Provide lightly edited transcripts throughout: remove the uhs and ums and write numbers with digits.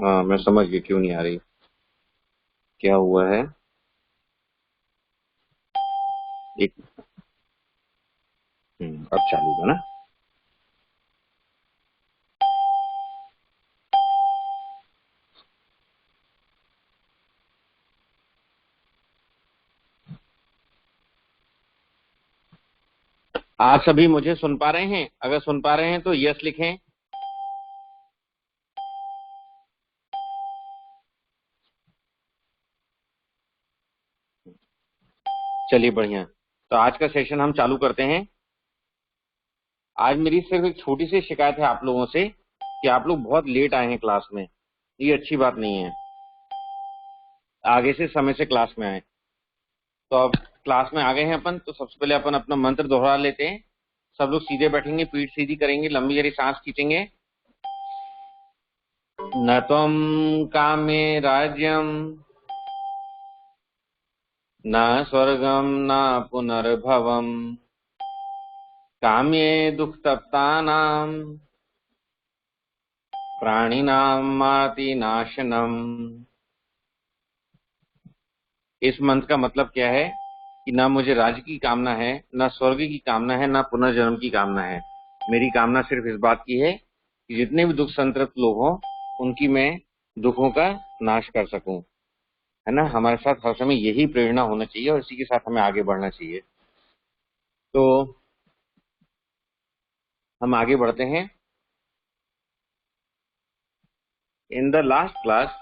हाँ, मैं समझ गई क्यों नहीं आ रही। क्या हुआ है? एक। अब चालू है ना? आप सभी मुझे सुन पा रहे हैं? अगर सुन पा रहे हैं तो यस लिखें। चलिए, बढ़िया। तो आज का सेशन हम चालू करते हैं। आज मेरी सिर्फ एक छोटी सी शिकायत है आप लोगों से कि आप लोग बहुत लेट आए हैं क्लास में। ये अच्छी बात नहीं है। आगे से समय से क्लास में आए। तो अब क्लास में आ गए हैं अपन, तो सबसे पहले अपन अपना मंत्र दोहरा लेते हैं। सब लोग सीधे बैठेंगे, पीठ सीधी करेंगे, लंबी गहरी सांस खींचेंगे। न त्वं कामे राज्यम, न स्वर्गम, न पुनर्भवम, काम्ये दुःखतप्तानां प्राणिनां मातिनाशनम। इस मंत्र का मतलब क्या है कि ना मुझे राज्य की कामना है, ना स्वर्ग की कामना है, ना पुनर्जन्म की कामना है। मेरी कामना सिर्फ इस बात की है कि जितने भी दुख संतप्त लोग हों, उनकी मैं दुखों का नाश कर सकूं। है ना? हमारे साथ हर समय यही प्रेरणा होना चाहिए और इसी के साथ हमें आगे बढ़ना चाहिए। तो हम आगे बढ़ते हैं। In the last class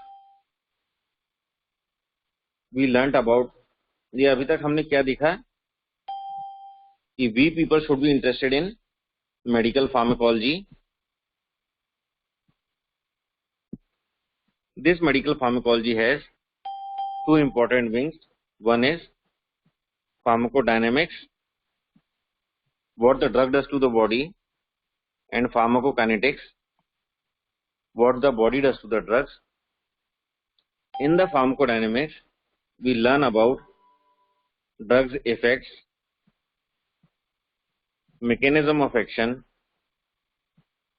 we learn about, ये अभी तक हमने क्या देखा कि we people should be interested in medical pharmacology. This medical pharmacology has two important wings. One is pharmacodynamics, what the drug does to the body, and pharmacokinetics, what the body does to the drugs. In the pharmacodynamics, we learn about drugs effects, mechanism of action,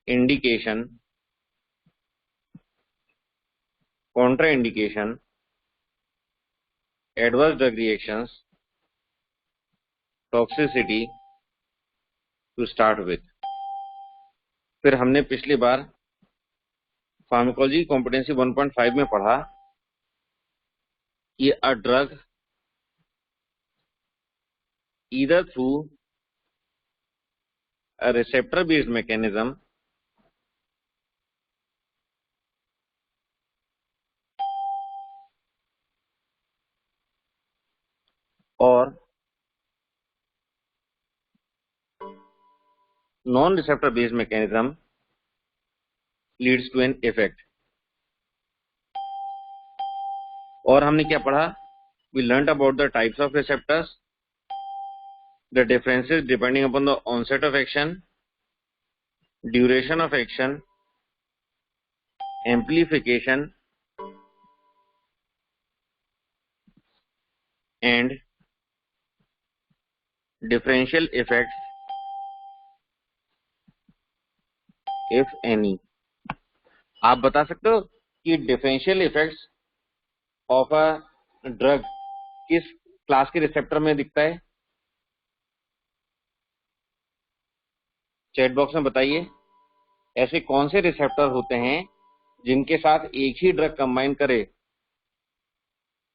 indication, contraindication, adverse drug reactions, toxicity to start with. फिर हमने पिछली बार pharmacology competency 1.5 में पढ़ा कि a drug either through a receptor based mechanism or non receptor based mechanism leads to an effect. और हमने क्या पढ़ा? We learnt about the types of receptors, the differences depending upon the onset of action, duration of action, amplification, and differential effects, if any. आप बता सकते हो कि differential effects of a drug किस क्लास के रिसेप्टर में दिखता है? चैट बॉक्स में बताइए। ऐसे कौन से रिसेप्टर होते हैं जिनके साथ एक ही ड्रग कंबाइन करे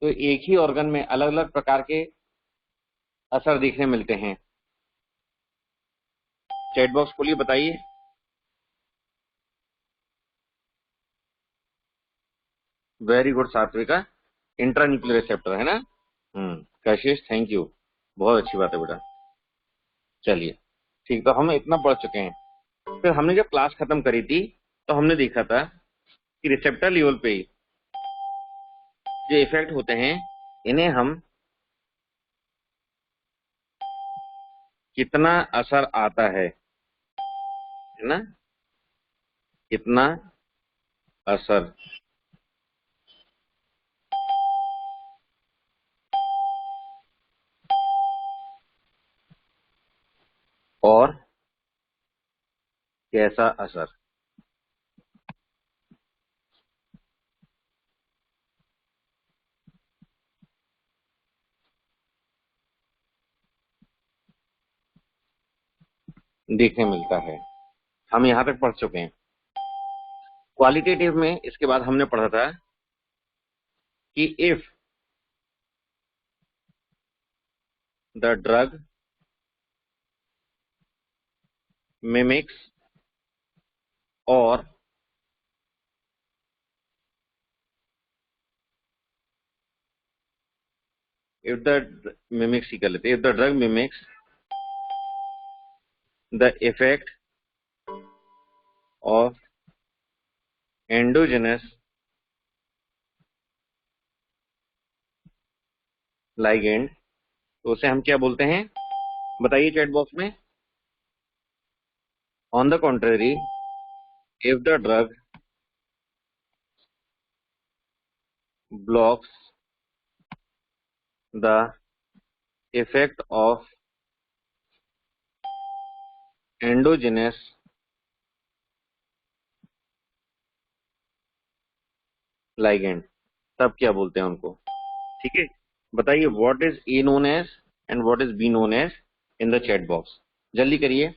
तो एक ही ऑर्गन में अलग अलग प्रकार के असर दिखने मिलते हैं? चैट बॉक्स खोलिए, बताइए। वेरी गुड सात्विका, इंट्रान्यूक्लियर रिसेप्टर है ना? कशिश, थैंक यू। बहुत अच्छी बात है बेटा। चलिए, ठीक। तो हम इतना पढ़ चुके हैं। फिर हमने जब क्लास खत्म करी थी तो हमने देखा था कि रिसेप्टर लेवल पे जो इफेक्ट होते हैं, इन्हें हम कितना असर आता है ना? कितना असर। और कैसा असर। देखने मिलता है। हम यहाँ तक पढ़ चुके हैं। क्वालिटेटिव में इसके बाद हमने पढ़ा था कि इफ द ड्रग मिमिक्स और इफ द मिमिक्स ही कर लेते, if the drug mimics the effect of endogenous ligand, तो उसे हम क्या बोलते हैं? बताइए चैट बॉक्स में। On the contrary, if the drug blocks the effect of endogenous ligand, तब क्या बोलते हैं उनको? ठीक है, बताइए what is A known as and what is B known as in the chat box. जल्दी करिए।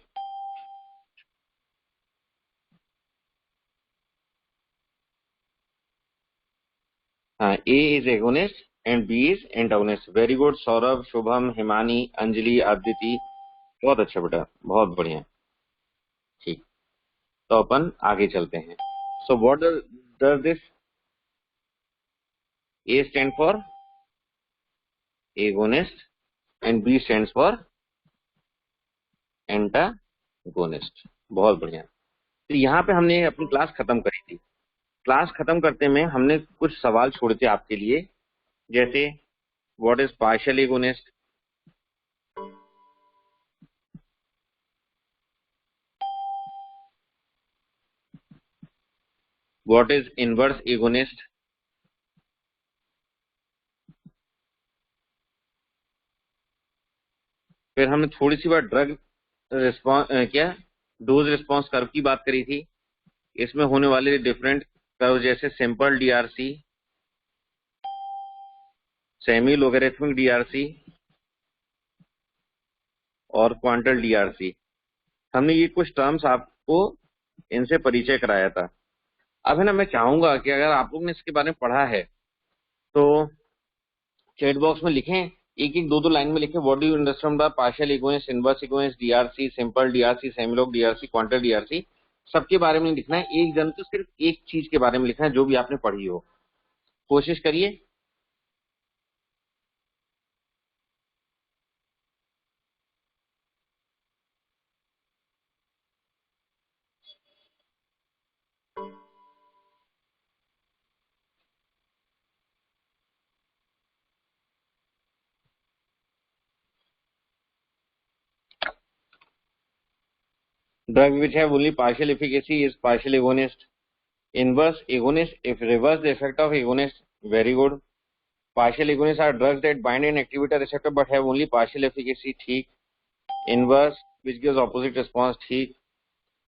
हाँ, A is agonist and B is antagonist. Very good Saurabh, Shubham, Himani, Anjali, Aditi, बहुत अच्छा बेटा, बहुत बढ़िया। ठीक, तो अपन आगे चलते हैं। So what does this A stand for? Agonist and B stands for antagonist. बहुत बढ़िया। तो यहाँ पे हमने अपनी क्लास खत्म करी थी। क्लास खत्म करते में हमने कुछ सवाल छोड़े थे आपके लिए, जैसे what is partial agonist, what is inverse agonist, फिर हमने थोड़ी सी बार ड्रग रिस्पॉन्स क्या डोज रिस्पॉन्स कर्व की बात करी थी। इसमें होने वाले डिफरेंट कर्व जैसे simple DRC, semi logarithmic DRC और क्वांटल डीआरसी। हमने ये कुछ टर्म्स आपको इनसे परिचय कराया था। अब है ना, मैं चाहूंगा कि अगर आप लोग ने इसके बारे में पढ़ा है तो चैट बॉक्स में लिखें, एक एक दो दो लाइन में लिखें, what do you understand by partial equivalence, inverse equivalence, DRC, simple DRC, semilog DRC, quantal DRC. सबके बारे में लिखना है, एक जन तो सिर्फ एक चीज के बारे में लिखना है जो भी आपने पढ़ी हो। कोशिश करिए। Drug which have only partial efficacy is partial agonist. Inverse agonist if reverse the effect of agonist. Very good. Partial agonist are drugs that bind and activate a receptor but have only partial efficacy. ठीक। Inverse which gives opposite response. ठीक।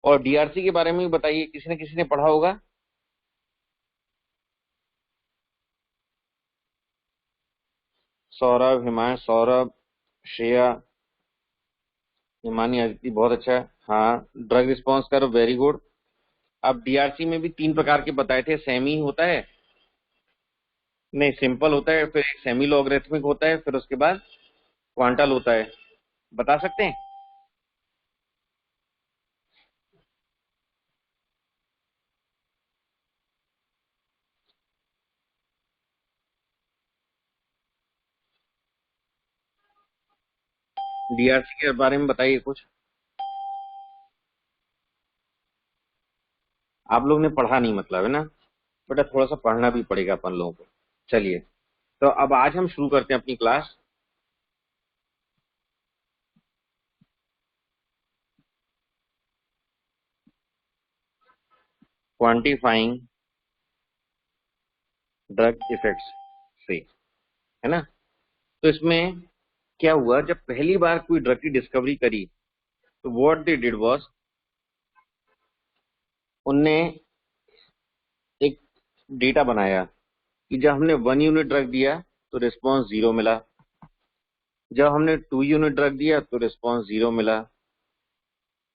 और DRC के बारे में भी बताइए, किसी न किसी ने पढ़ा होगा। सौरभ, हिमांश, सौरभ, श्रेया, हिमानी, अदिति, बहुत अच्छा है। हाँ, ड्रग रिस्पॉन्स करो, वेरी गुड। अब डीआरसी में भी तीन प्रकार के बताए थे, सेमी होता है, नहीं सिंपल होता है, फिर एक सेमी लॉगरिथमिक होता है, फिर उसके बाद क्वांटल होता है। बता सकते हैं? डीआरसी के बारे में बताइए कुछ। आप लोग ने पढ़ा नहीं मतलब, है ना बेटा, थोड़ा सा पढ़ना भी पड़ेगा अपन लोगों को। चलिए, तो अब आज हम शुरू करते हैं अपनी क्लास। क्वांटिफाइंग ड्रग इफेक्ट्स से, है ना। तो इसमें क्या हुआ, जब पहली बार कोई ड्रग की डिस्कवरी करी तो व्हाट दे डिड वाज, उनने एक डेटा बनाया कि जब हमने 1 यूनिट ड्रग दिया तो रिस्पॉन्स 0 मिला, जब हमने 2 यूनिट ड्रग दिया तो रिस्पॉन्स 0 मिला,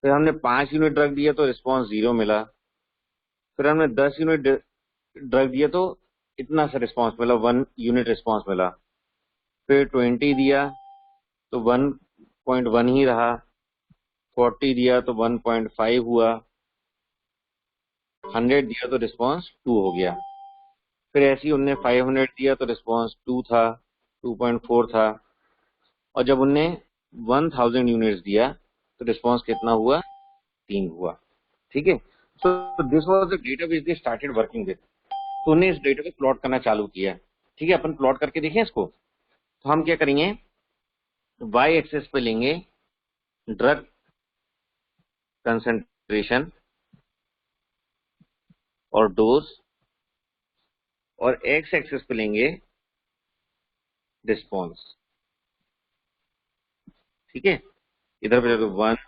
फिर हमने 5 यूनिट ड्रग दिया तो रिस्पॉन्स 0 मिला। फिर हमने 10 यूनिट ड्रग दिया तो इतना सा रिस्पॉन्स मिला, 1 यूनिट रिस्पॉन्स मिला। फिर 20 दिया तो 1.1 ही रहा। 40 दिया तो 1.5 हुआ। 100 दिया तो रिस्पॉन्स 2 हो गया। फिर ऐसे ही उनने 500 दिया तो रिस्पॉन्स 2 था, 2.4 था। और जब उनने 1000 यूनिट्स दिया तो रिस्पॉन्स कितना हुआ? 3 हुआ। ठीक है, तो this was the data which they started working with. तो उन्हें इस डेटा को प्लॉट करना चालू किया। ठीक है, अपन प्लॉट करके देखें इसको। तो हम क्या करेंगे, वाई एक्सेस पे लेंगे ड्रग कंसंट्रेशन और डोज, और एक्स एक्सेस पे लेंगे रिस्पॉन्स। ठीक है, इधर पे देखो 1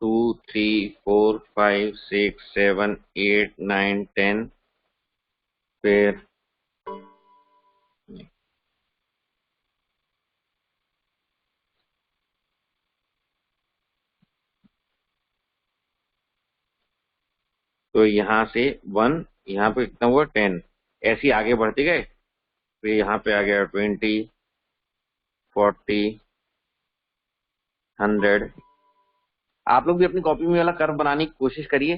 2 3 4 5 6 7 8 9 10। फिर तो यहाँ से 1, यहाँ पे कितना हुआ 10। ऐसे ही आगे बढ़ते गए। फिर यहाँ पे आ गया 20, 40, 100। आप लोग भी अपनी कॉपी में वाला कर्व बनाने की कोशिश करिए।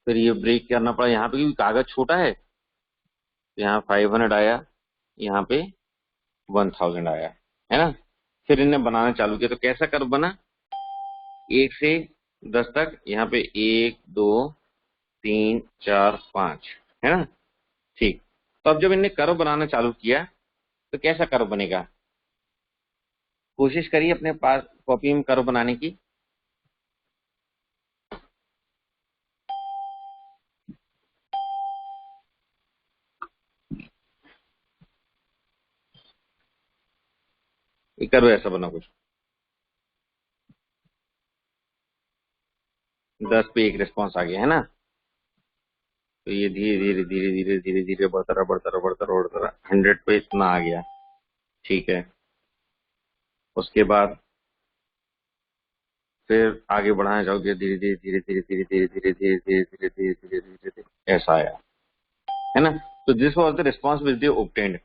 फिर ये ब्रेक करना पड़ा यहाँ पे क्योंकि कागज छोटा है। तो यहाँ 500 आया, यहाँ पे 1000 आया, है ना। फिर इन्हें बनाना चालू किया तो कैसा कर्व बना, 1 से 10 तक। यहाँ पे 1 2 3 4 5, है ना। ठीक, तो अब जब इनने कर्व बनाना चालू किया तो कैसा कर्व बनेगा? कोशिश करिए अपने पास कॉपी में कर्व बनाने की। ये कर्व ऐसा बना कुछ, 10 पे एक रिस्पॉन्स आ गया, है ना। तो ये धीरे धीरे धीरे धीरे धीरे धीरे बढ़ता रहा बढ़ता रहा बढ़ता रहा बढ़ता रहा, 100 पे इतना आ गया। ठीक है, उसके बाद फिर आगे बढ़ाना चाहूँ धीरे धीरे धीरे धीरे धीरे धीरे धीरे धीरे धीरे धीरे धीरे धीरे धीरे धीरे ऐसा आया, है ना। तो this was the response which they obtained.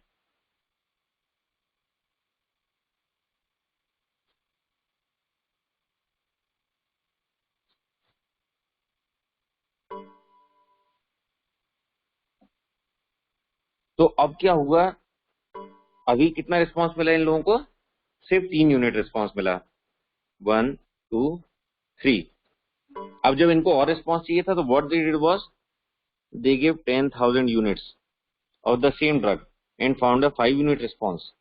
तो अब क्या हुआ, अभी कितना रिस्पॉन्स मिला इन लोगों को? सिर्फ 3 यूनिट रिस्पॉन्स मिला, 1 2 3। अब जब इनको और रिस्पॉन्स चाहिए था तो what they did was they give 10,000 units of the same drug and found a 5 unit response.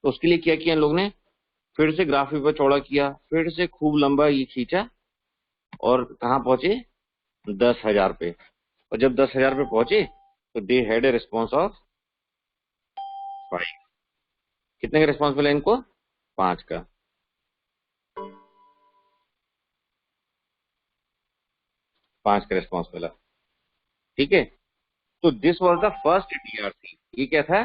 तो उसके लिए क्या किया इन लोगों ने, फिर से ग्राफ पेपर चौड़ा किया, फिर से खूब लंबा ये खींचा, और कहाँ पहुंचे, 10,000 पे। और जब 10,000 पे पहुंचे तो they had a response of 5। कितने का रिस्पॉन्स मिला इनको? 5 का। 5 का रिस्पॉन्स मिला। ठीक है, तो this was the first DRC. ये क्या था,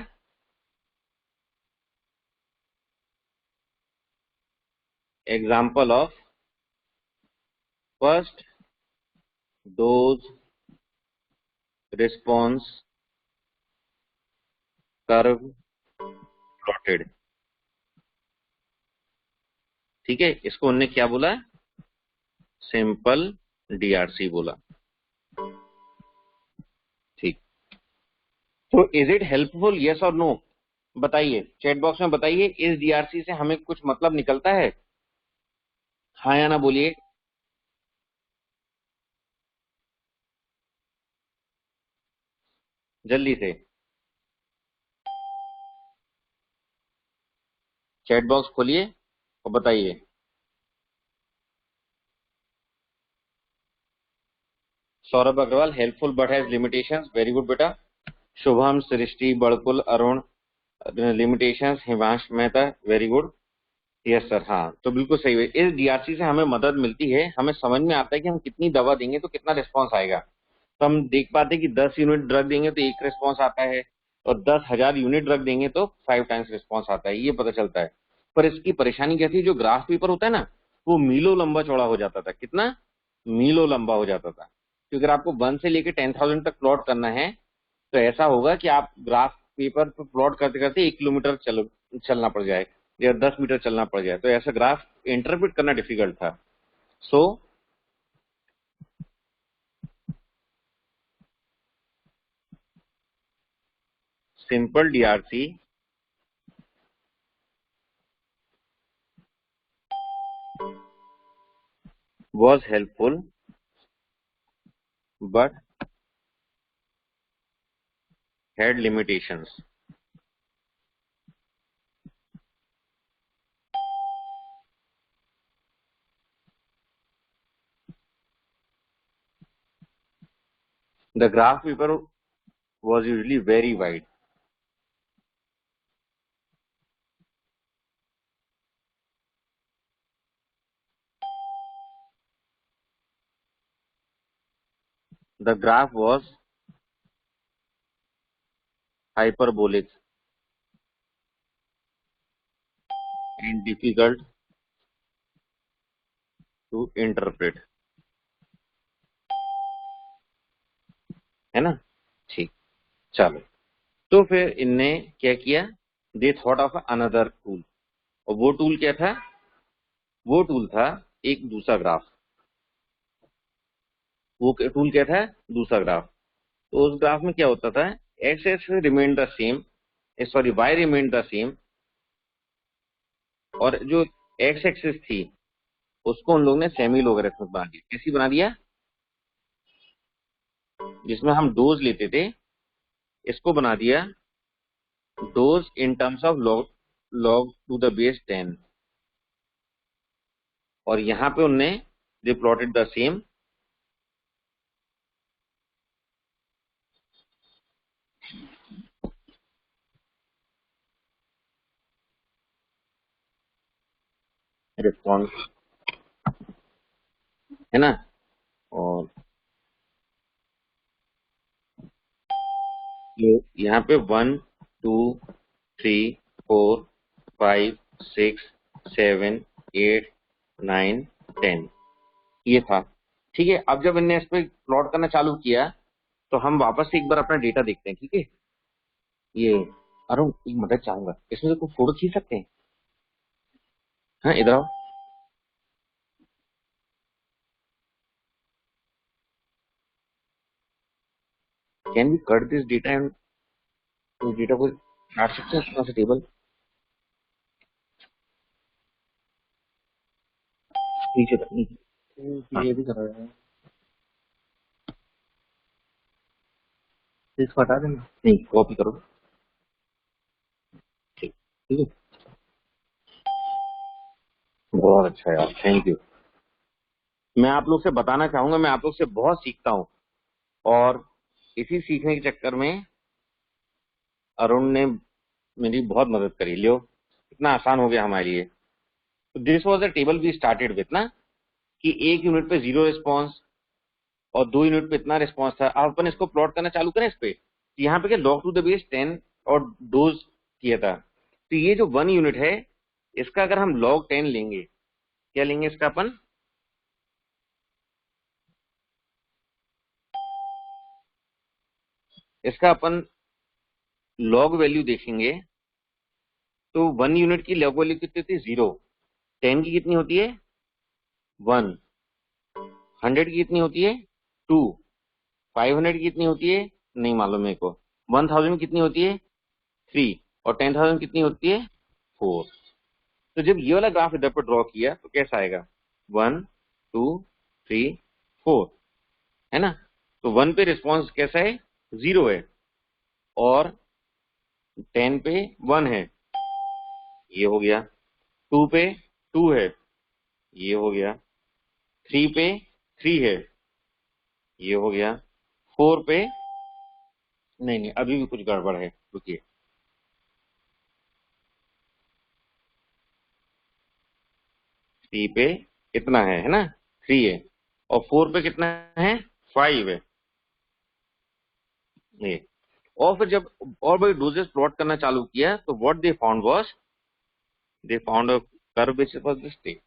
example of first dose response curve plotted. ठीक है, इसको उन्होंने क्या बोला, सिंपल डीआरसी बोला। ठीक, तो इज इट हेल्पफुल, यस और नो? बताइए चैट बॉक्स में, बताइए इस डीआरसी से हमें कुछ मतलब निकलता है, हाँ या ना बोलिए। जल्दी से चैट बॉक्स खोलिए और बताइए। Saurabh Agarwal, helpful but has limitations, very good बेटा। Shubham, Srishti, Badkul, Arun, limitations, Himansh Mehta, very good. Yes sir, हाँ तो बिल्कुल सही है। इस डीआरसी से हमें मदद मिलती है, हमें समझ में आता है कि हम कितनी दवा देंगे तो कितना रिस्पॉन्स आएगा। तो हम देख पाते हैं कि 10 यूनिट ड्रग देंगे तो 1 रिस्पॉन्स आता है, और 10,000 यूनिट ड्रग देंगे तो 5 टाइम्स रिस्पॉन्स आता है, ये पता चलता है। पर इसकी परेशानी क्या थी, जो ग्राफ पेपर होता है ना, वो मीलों लंबा चौड़ा हो जाता था। कितना? मीलों लंबा हो जाता था। क्योंकि अगर आपको 1 से लेके 10,000 तक प्लॉट करना है तो ऐसा होगा कि आप ग्राफ पेपर पर प्लॉट करते करते 1 किलोमीटर चलना पड़ जाए या 10 मीटर चलना पड़ जाए, तो ऐसा ग्राफ इंटरप्रेट करना डिफिकल्ट था। So simple DRC was helpful but had limitations. The graph paper was usually very wide. The graph was hyperbolic and difficult to interpret. है ना? ठीक, चलो। तो फिर इनने क्या किया? They thought of another tool. और वो टूल क्या था? वो टूल था एक दूसरा ग्राफ। वो टूल क्या था? दूसरा ग्राफ। तो उस ग्राफ में क्या होता था? X X remain the same, sorry Y remain the same, और जो एक्स एक्सिस थी उसको उन लोगों ने सेमी लोगरिथमिक बना दिया। कैसी बना दिया? जिसमें हम डोज लेते थे इसको बना दिया dose in terms of log log to the base 10। और यहां पे उनने दे प्लॉटेड द सेम रिस्पॉन्स, है ना? और ये यहाँ पे 1 2 3 4 5 6 7 8 9 10 ये था। ठीक है, अब जब इनने इस पे प्लॉट करना चालू किया तो हम वापस से एक बार अपना डेटा देखते हैं। ठीक है, ये अरुण एक मदद चाहूंगा, इसमें से कोई फोटो खींच सकते हैं? हाँ, इधर आओ। Can we cut this data and इस डेटा को काट सकते हैं थोड़ा सा टेबल? नीचे तक नीचे। हाँ, ये भी कर रहे हैं, तो इसको हटा देना। नहीं कॉपी करो। ठीक, ठीक है, बहुत अच्छा यार, थैंक यू। मैं आप लोग से बताना चाहूंगा, मैं आप लोग से बहुत सीखता हूँ, और इसी सीखने के चक्कर में अरुण ने मेरी बहुत मदद करी। लियो, इतना आसान हो गया हमारे लिए। तो this was the table we started with ना, कि 1 यूनिट पे 0 रिस्पॉन्स और 2 यूनिट पे इतना रिस्पॉन्स था। अब अपन इसको प्लॉट करना चालू करें इस पे, तो यहाँ पे क्या लॉग टू द बेस 10 और डोज किया था। तो ये जो 1 यूनिट है इसका अगर हम लॉग 10 लेंगे, क्या लेंगे इसका अपन? इसका अपन लॉग वैल्यू देखेंगे तो 1 यूनिट की लॉग वैल्यू कितनी होती है? 0। 10 की कितनी होती है? 1। 100 की कितनी होती है? 2। 500 की कितनी होती है? नहीं मालूम मेरे को। 1000 की कितनी होती है? 3। और 10,000 कितनी होती है? 4। तो जब ये वाला ग्राफ इधर पर ड्रॉ किया तो कैसा आएगा? 1 2 3 4, है ना? तो 1 पे रिस्पॉन्स कैसा है? 0 है। और 10 पे 1 है, ये हो गया। 2 पे 2 है, ये हो गया। 3 पे 3 है, ये हो गया। 4 पे नहीं नहीं, अभी भी कुछ गड़बड़ है, रुकिए। 3 पे इतना है ना? 3 है। और 4 पे कितना है? 5 है, ये। और फिर जब और बड़ी डोजेस प्लॉट करना चालू किया तो what they found was, they found a curve which was this thing.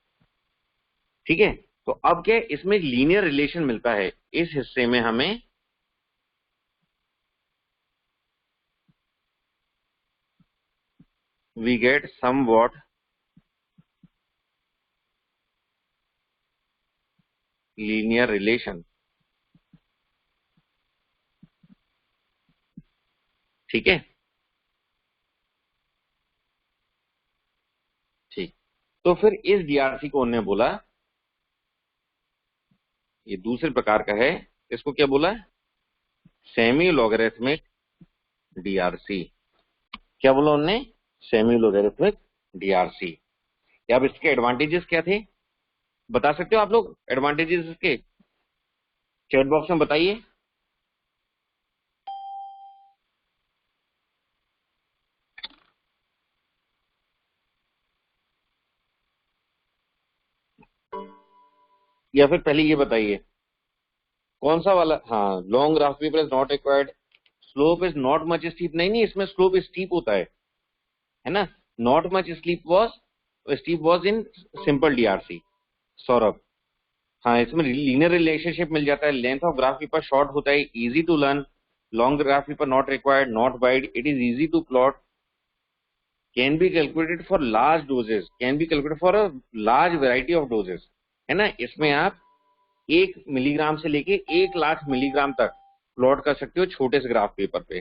ठीक है। तो अब क्या है, इसमें लीनियर रिलेशन मिलता है, इस हिस्से में हमें we get somewhat linear relation. ठीक है, ठीक। तो फिर इस डीआरसी को उन्होंने बोला, ये दूसरे प्रकार का है, इसको क्या बोला, सेमी लॉगरिथमिक डीआरसी। क्या बोला उन्होंने, सेमी लॉगरिथमिक डीआरसी। अब इसके एडवांटेजेस क्या थे, बता सकते हो आप लोग एडवांटेजेस इसके, चैट बॉक्स में बताइए। या फिर पहले ये बताइए, कौन सा वाला, हाँ, long graph paper is not required, slope is not much steep, नहीं नहीं, इसमें स्लोप स्टीप होता है ना। Not much steep was in simple DRC. Saurabh, हाँ, इसमें लीनियर रिलेशनशिप मिल जाता है, length of graph paper short होता है, easy to learn, long graph paper not required, not wide, it is easy to plot, can be calculated for large doses, can be calculated for a large variety of doses, है ना। इसमें आप 1 milligram से लेके 1 lakh milligram तक plot कर सकते हो छोटे से ग्राफ पेपर पे।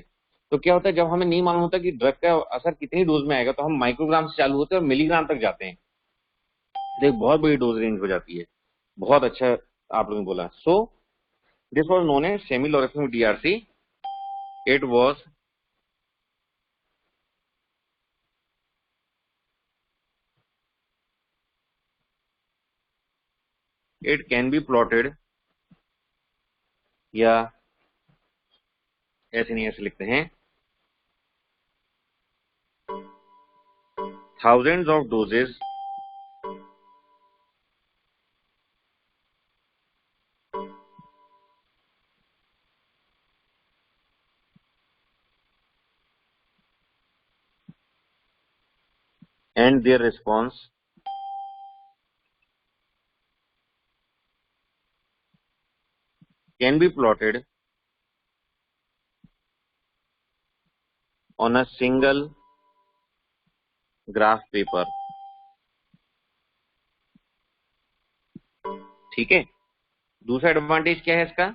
तो क्या होता है, जब हमें नहीं मालूम होता कि ड्रग का असर कितनी डोज में आएगा, तो हम माइक्रोग्राम से चालू होते हैं और मिलीग्राम तक जाते हैं, तो एक बहुत बड़ी डोज रेंज हो जाती है। बहुत अच्छा आप लोगों ने बोला। So this was known as semi logarithmic DRC. It was it can be plotted, या ऐसे नहीं, ऐसे लिखते हैं, thousands of doses and their response can be plotted on a single graph paper. ठीक है। दूसरा एडवांटेज क्या है इसका,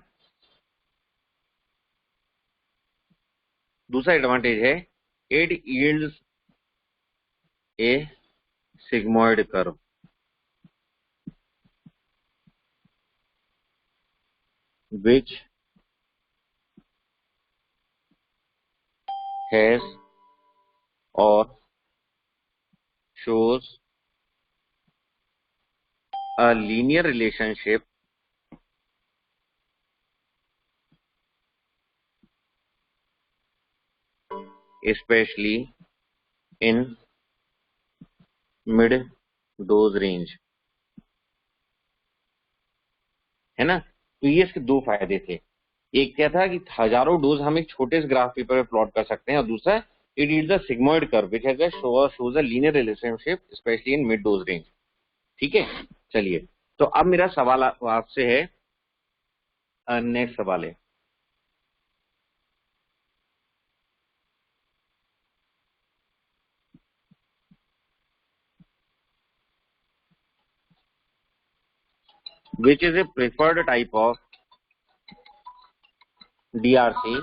दूसरा एडवांटेज है, it yields A sigmoid curve which has or shows a linear relationship especially in mid dose range, है ना। तो ये इसके दो फायदे थे, एक क्या था कि हजारों डोज हम एक छोटे से ग्राफ पेपर में प्लॉट कर सकते हैं, और दूसरा, it is the sigmoid curve which has shows a linear relationship specially in mid dose range. ठीक है। चलिए, तो अब मेरा सवाल आपसे है, नेक्स्ट सवाल है, which is a preferred type of DRC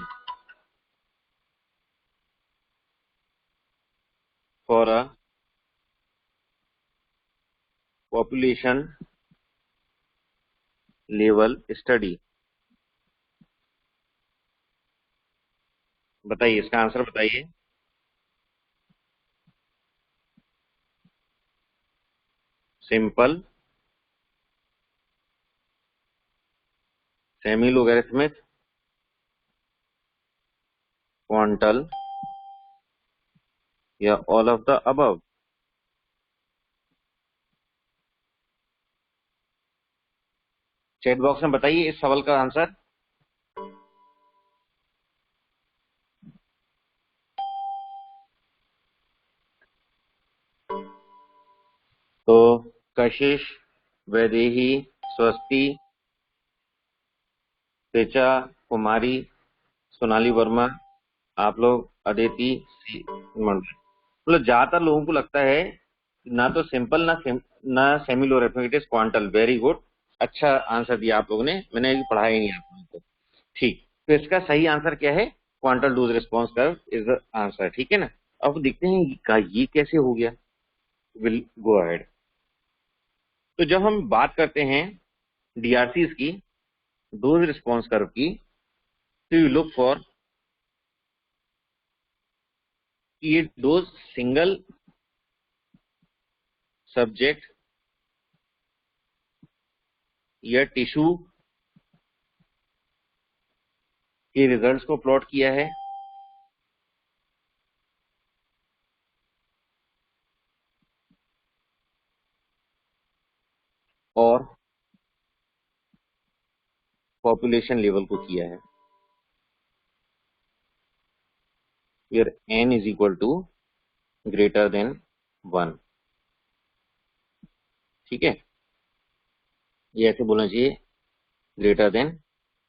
for a population level study. बताइए, इसका आंसर बताइए। सिंपल, सेमी लोगरिथमिक, क्वांटल, या all of the above. Chat box में बताइए इस सवाल का आंसर। तो कशिश, वैदेही, स्वस्ति, ऋचा, कुमारी, सोनाली वर्मा, आप लोग, अदिति, मतलब ज्यादातर लोगों को लगता है ना तो सिंपल ना semi logarithmic, it is quantal. Very good, अच्छा आंसर दिया आप लोगों ने, मैंने अभी पढ़ाया ही नहीं आप लोगों को। ठीक, तो इसका सही आंसर क्या है? Quantal dose response curve is the answer, ठीक है ना। अब देखते हैं ये कैसे हो गया। Will go ahead. तो जब हम बात करते हैं डीआरसीज की, डोज रिस्पॉन्स कर्व की, तो यू लुक फॉर ये डोज सिंगल सब्जेक्ट या टिश्यू के रिजल्ट्स को प्लॉट किया है, और पॉपुलेशन लेवल को किया है, where n is equal to greater than 1। ठीक है, ये ऐसे बोलना चाहिए, ग्रेटर देन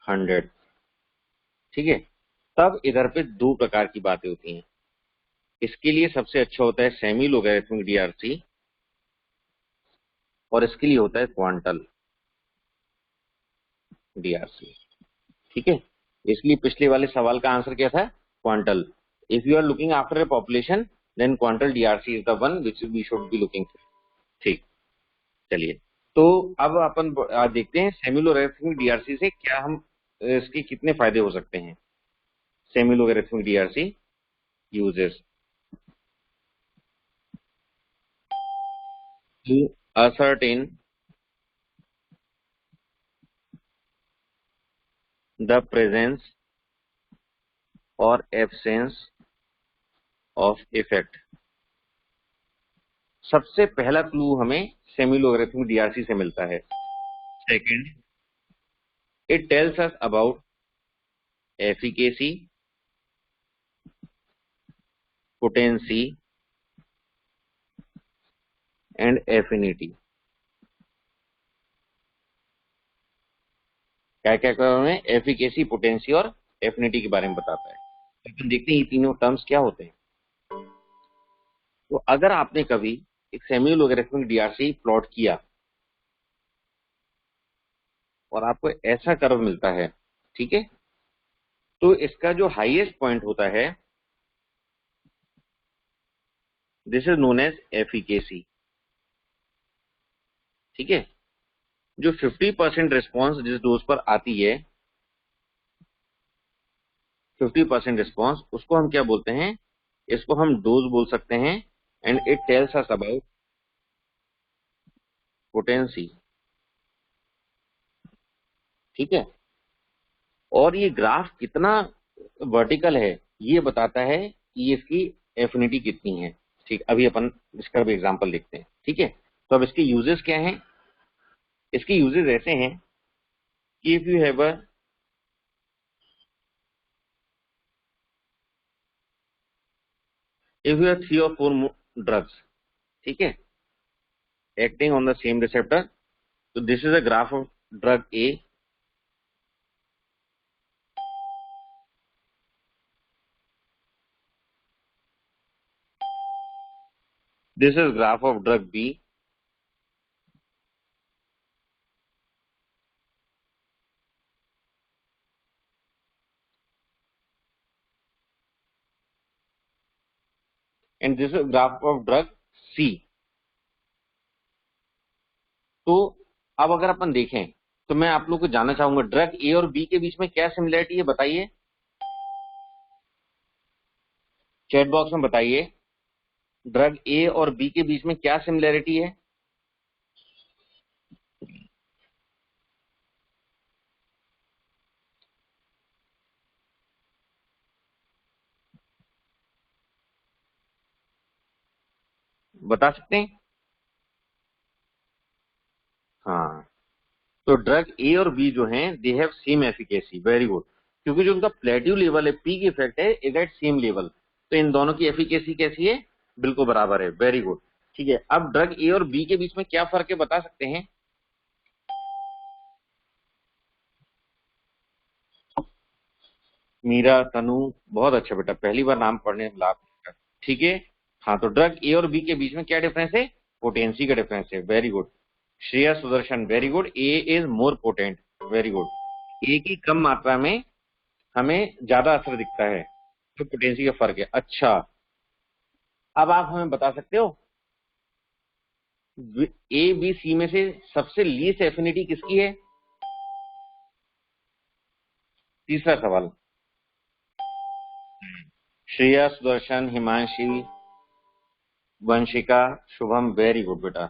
100। ठीक है, तब इधर पे दो प्रकार की बातें होती हैं। इसके लिए सबसे अच्छा होता है सेमी लोगैरिथमिक डीआरसी, और इसके लिए होता है क्वांटल डीआरसी। ठीक है, इसलिए पिछले वाले सवाल का आंसर क्या था? Quantal. If you are looking after a population, then quantal DRC is the one which we should be looking for. ठीक, चलिए, तो अब अपन देखते हैं सेमी लोगैरिथमिक डीआरसी से क्या हम इसके कितने फायदे हो सकते हैं। Semi logarithmic DRC uses to ascertain the presence or absence of effect। सबसे पहला क्लू हमें सेमी लोगैरिथमिक डीआरसी से मिलता है। Second, it tells us about efficacy, potency and affinity. क्या क्या कर हमें एफिकेसी, पोटेंसी और एफिनिटी के बारे में बताता है। तो अपन देखते हैं ये तीनों टर्म्स क्या होते हैं। तो अगर आपने कभी एक सेमी लोगैरिथमिक डीआरसी प्लॉट किया और आपको ऐसा कर्व मिलता है, ठीक है, तो इसका जो हाईएस्ट पॉइंट होता है, this is known as efficacy. ठीक है, जो 50% रिस्पॉन्स जिस डोज पर आती है, 50% रिस्पॉन्स, उसको हम क्या बोलते हैं? इसको हम डोज बोल सकते हैं। And it tells us about potency. ठीक है, और ये ग्राफ कितना वर्टिकल है ये बताता है कि इसकी एफिनिटी कितनी है। ठीक, अभी अपन इसका भी एग्जांपल देखते हैं। ठीक है, तो अब इसके यूजेस क्या हैं? इसके यूजेस ऐसे हैं कि इफ यू हैव थ्री और फोर ड्रग्स, ठीक है, acting on the same receptor. So this is a graph of drug A. This is graph of drug B. And this is graph of drug C. तो अब अगर अपन देखें तो मैं आप लोग को जानना चाहूंगा ड्रग ए और बी के बीच में क्या सिमिलरिटी है, बताइए चैट बॉक्स में बताइए। ड्रग ए और बी के बीच में क्या सिमिलरिटी है? बता सकते हैं? हाँ, तो ड्रग ए और बी जो हैं they have same efficacy. Very good, क्योंकि जो उनका प्लेटिव लेवल है, पीक इफेक्ट है, इज एट सेम लेवल। तो इन दोनों की एफिकेसी कैसी है? बिल्कुल बराबर है। Very good. ठीक है, अब ड्रग ए और बी के बीच में क्या फर्क है बता सकते हैं? मीरा, तनु, बहुत अच्छा बेटा, पहली बार नाम पढ़ने में लाभ मिला। ठीक है। हाँ, तो ड्रग ए और बी के बीच में क्या डिफरेंस है? पोटेंसी का डिफरेंस है। Very good. Shreya, Sudarshan, very good. A is more potent. Very good. A की कम मात्रा में हमें ज्यादा असर दिखता है, तो पोटेंसी का फर्क है। अच्छा, अब आप हमें बता सकते हो ए बी सी में से सबसे लीस्ट एफिनिटी किसकी है? तीसरा सवाल। श्रेया, सुदर्शन, हिमांशी, वंशिका, शुभम, वेरी गुड बेटा।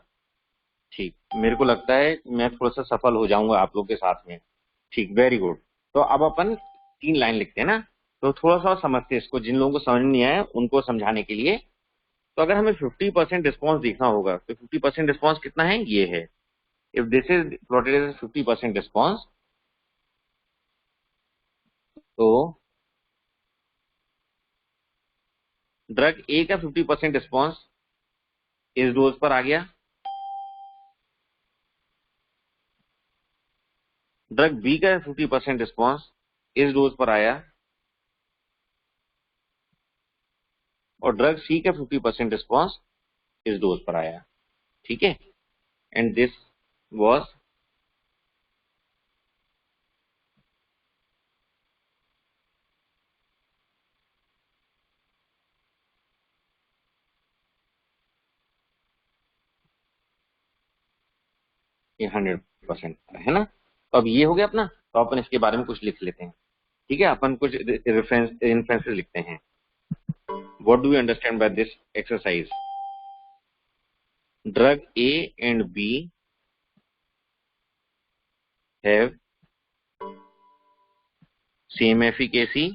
ठीक, मेरे को लगता है मैं थोड़ा सा सफल हो जाऊंगा आप लोग के साथ में। ठीक, वेरी गुड। तो अब अपन 3 लाइन लिखते हैं ना, तो थोड़ा सा समझते हैं इसको, जिन लोगों को समझ नहीं आया उनको समझाने के लिए। तो अगर हमें 50% रिस्पॉन्स देखना होगा, तो 50% रिस्पॉन्स कितना है? ये है। If this is plotted as 50% response, तो ड्रग ए का 50% रिस्पॉन्स इस डोज पर आ गया, ड्रग बी का 50% रिस्पॉन्स इस डोज पर आया, और ड्रग सी का 50% रिस्पॉन्स इस डोज पर आया। ठीक है। एंड दिस वॉज 100%, है ना? तो अब ये हो गया अपना, तो अपन इसके बारे में कुछ लिख लेते हैं। ठीक है, अपन कुछ रेफरेंसेस लिखते हैं। What do you understand by this exercise? Drug A and B have same efficacy,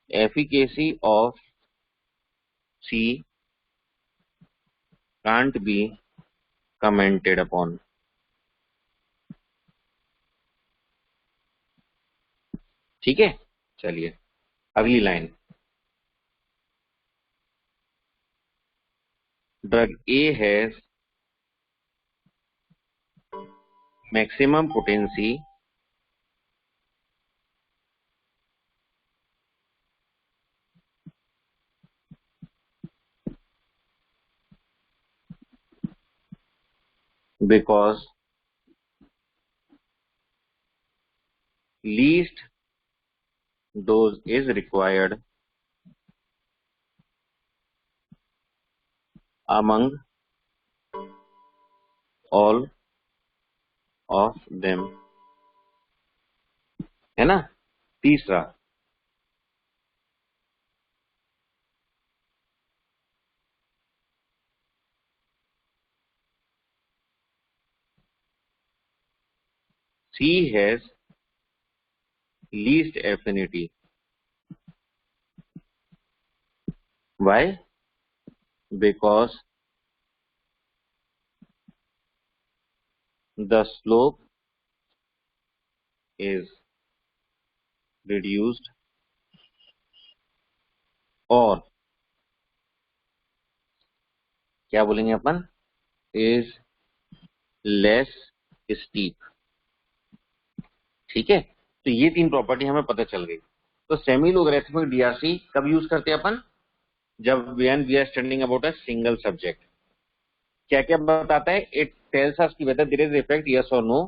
efficacy of C can't be commented upon. ठीक है, चलिए अगली line. Drug A has maximum potency because least dose is required among all of them, है ना? तीसरा, C has least affinity. Why? Because the slope is reduced, और क्या बोलेंगे अपन, is less steep। ठीक है, तो ये 3 प्रॉपर्टी हमें पता चल गई। तो सेमी लोगरिथमिक डीआरसी कब यूज करते हैं अपन? जब when we are studying about a single subject. क्या क्या बताता है? इट टेल्स अस कि whether there is effect, yes और नो।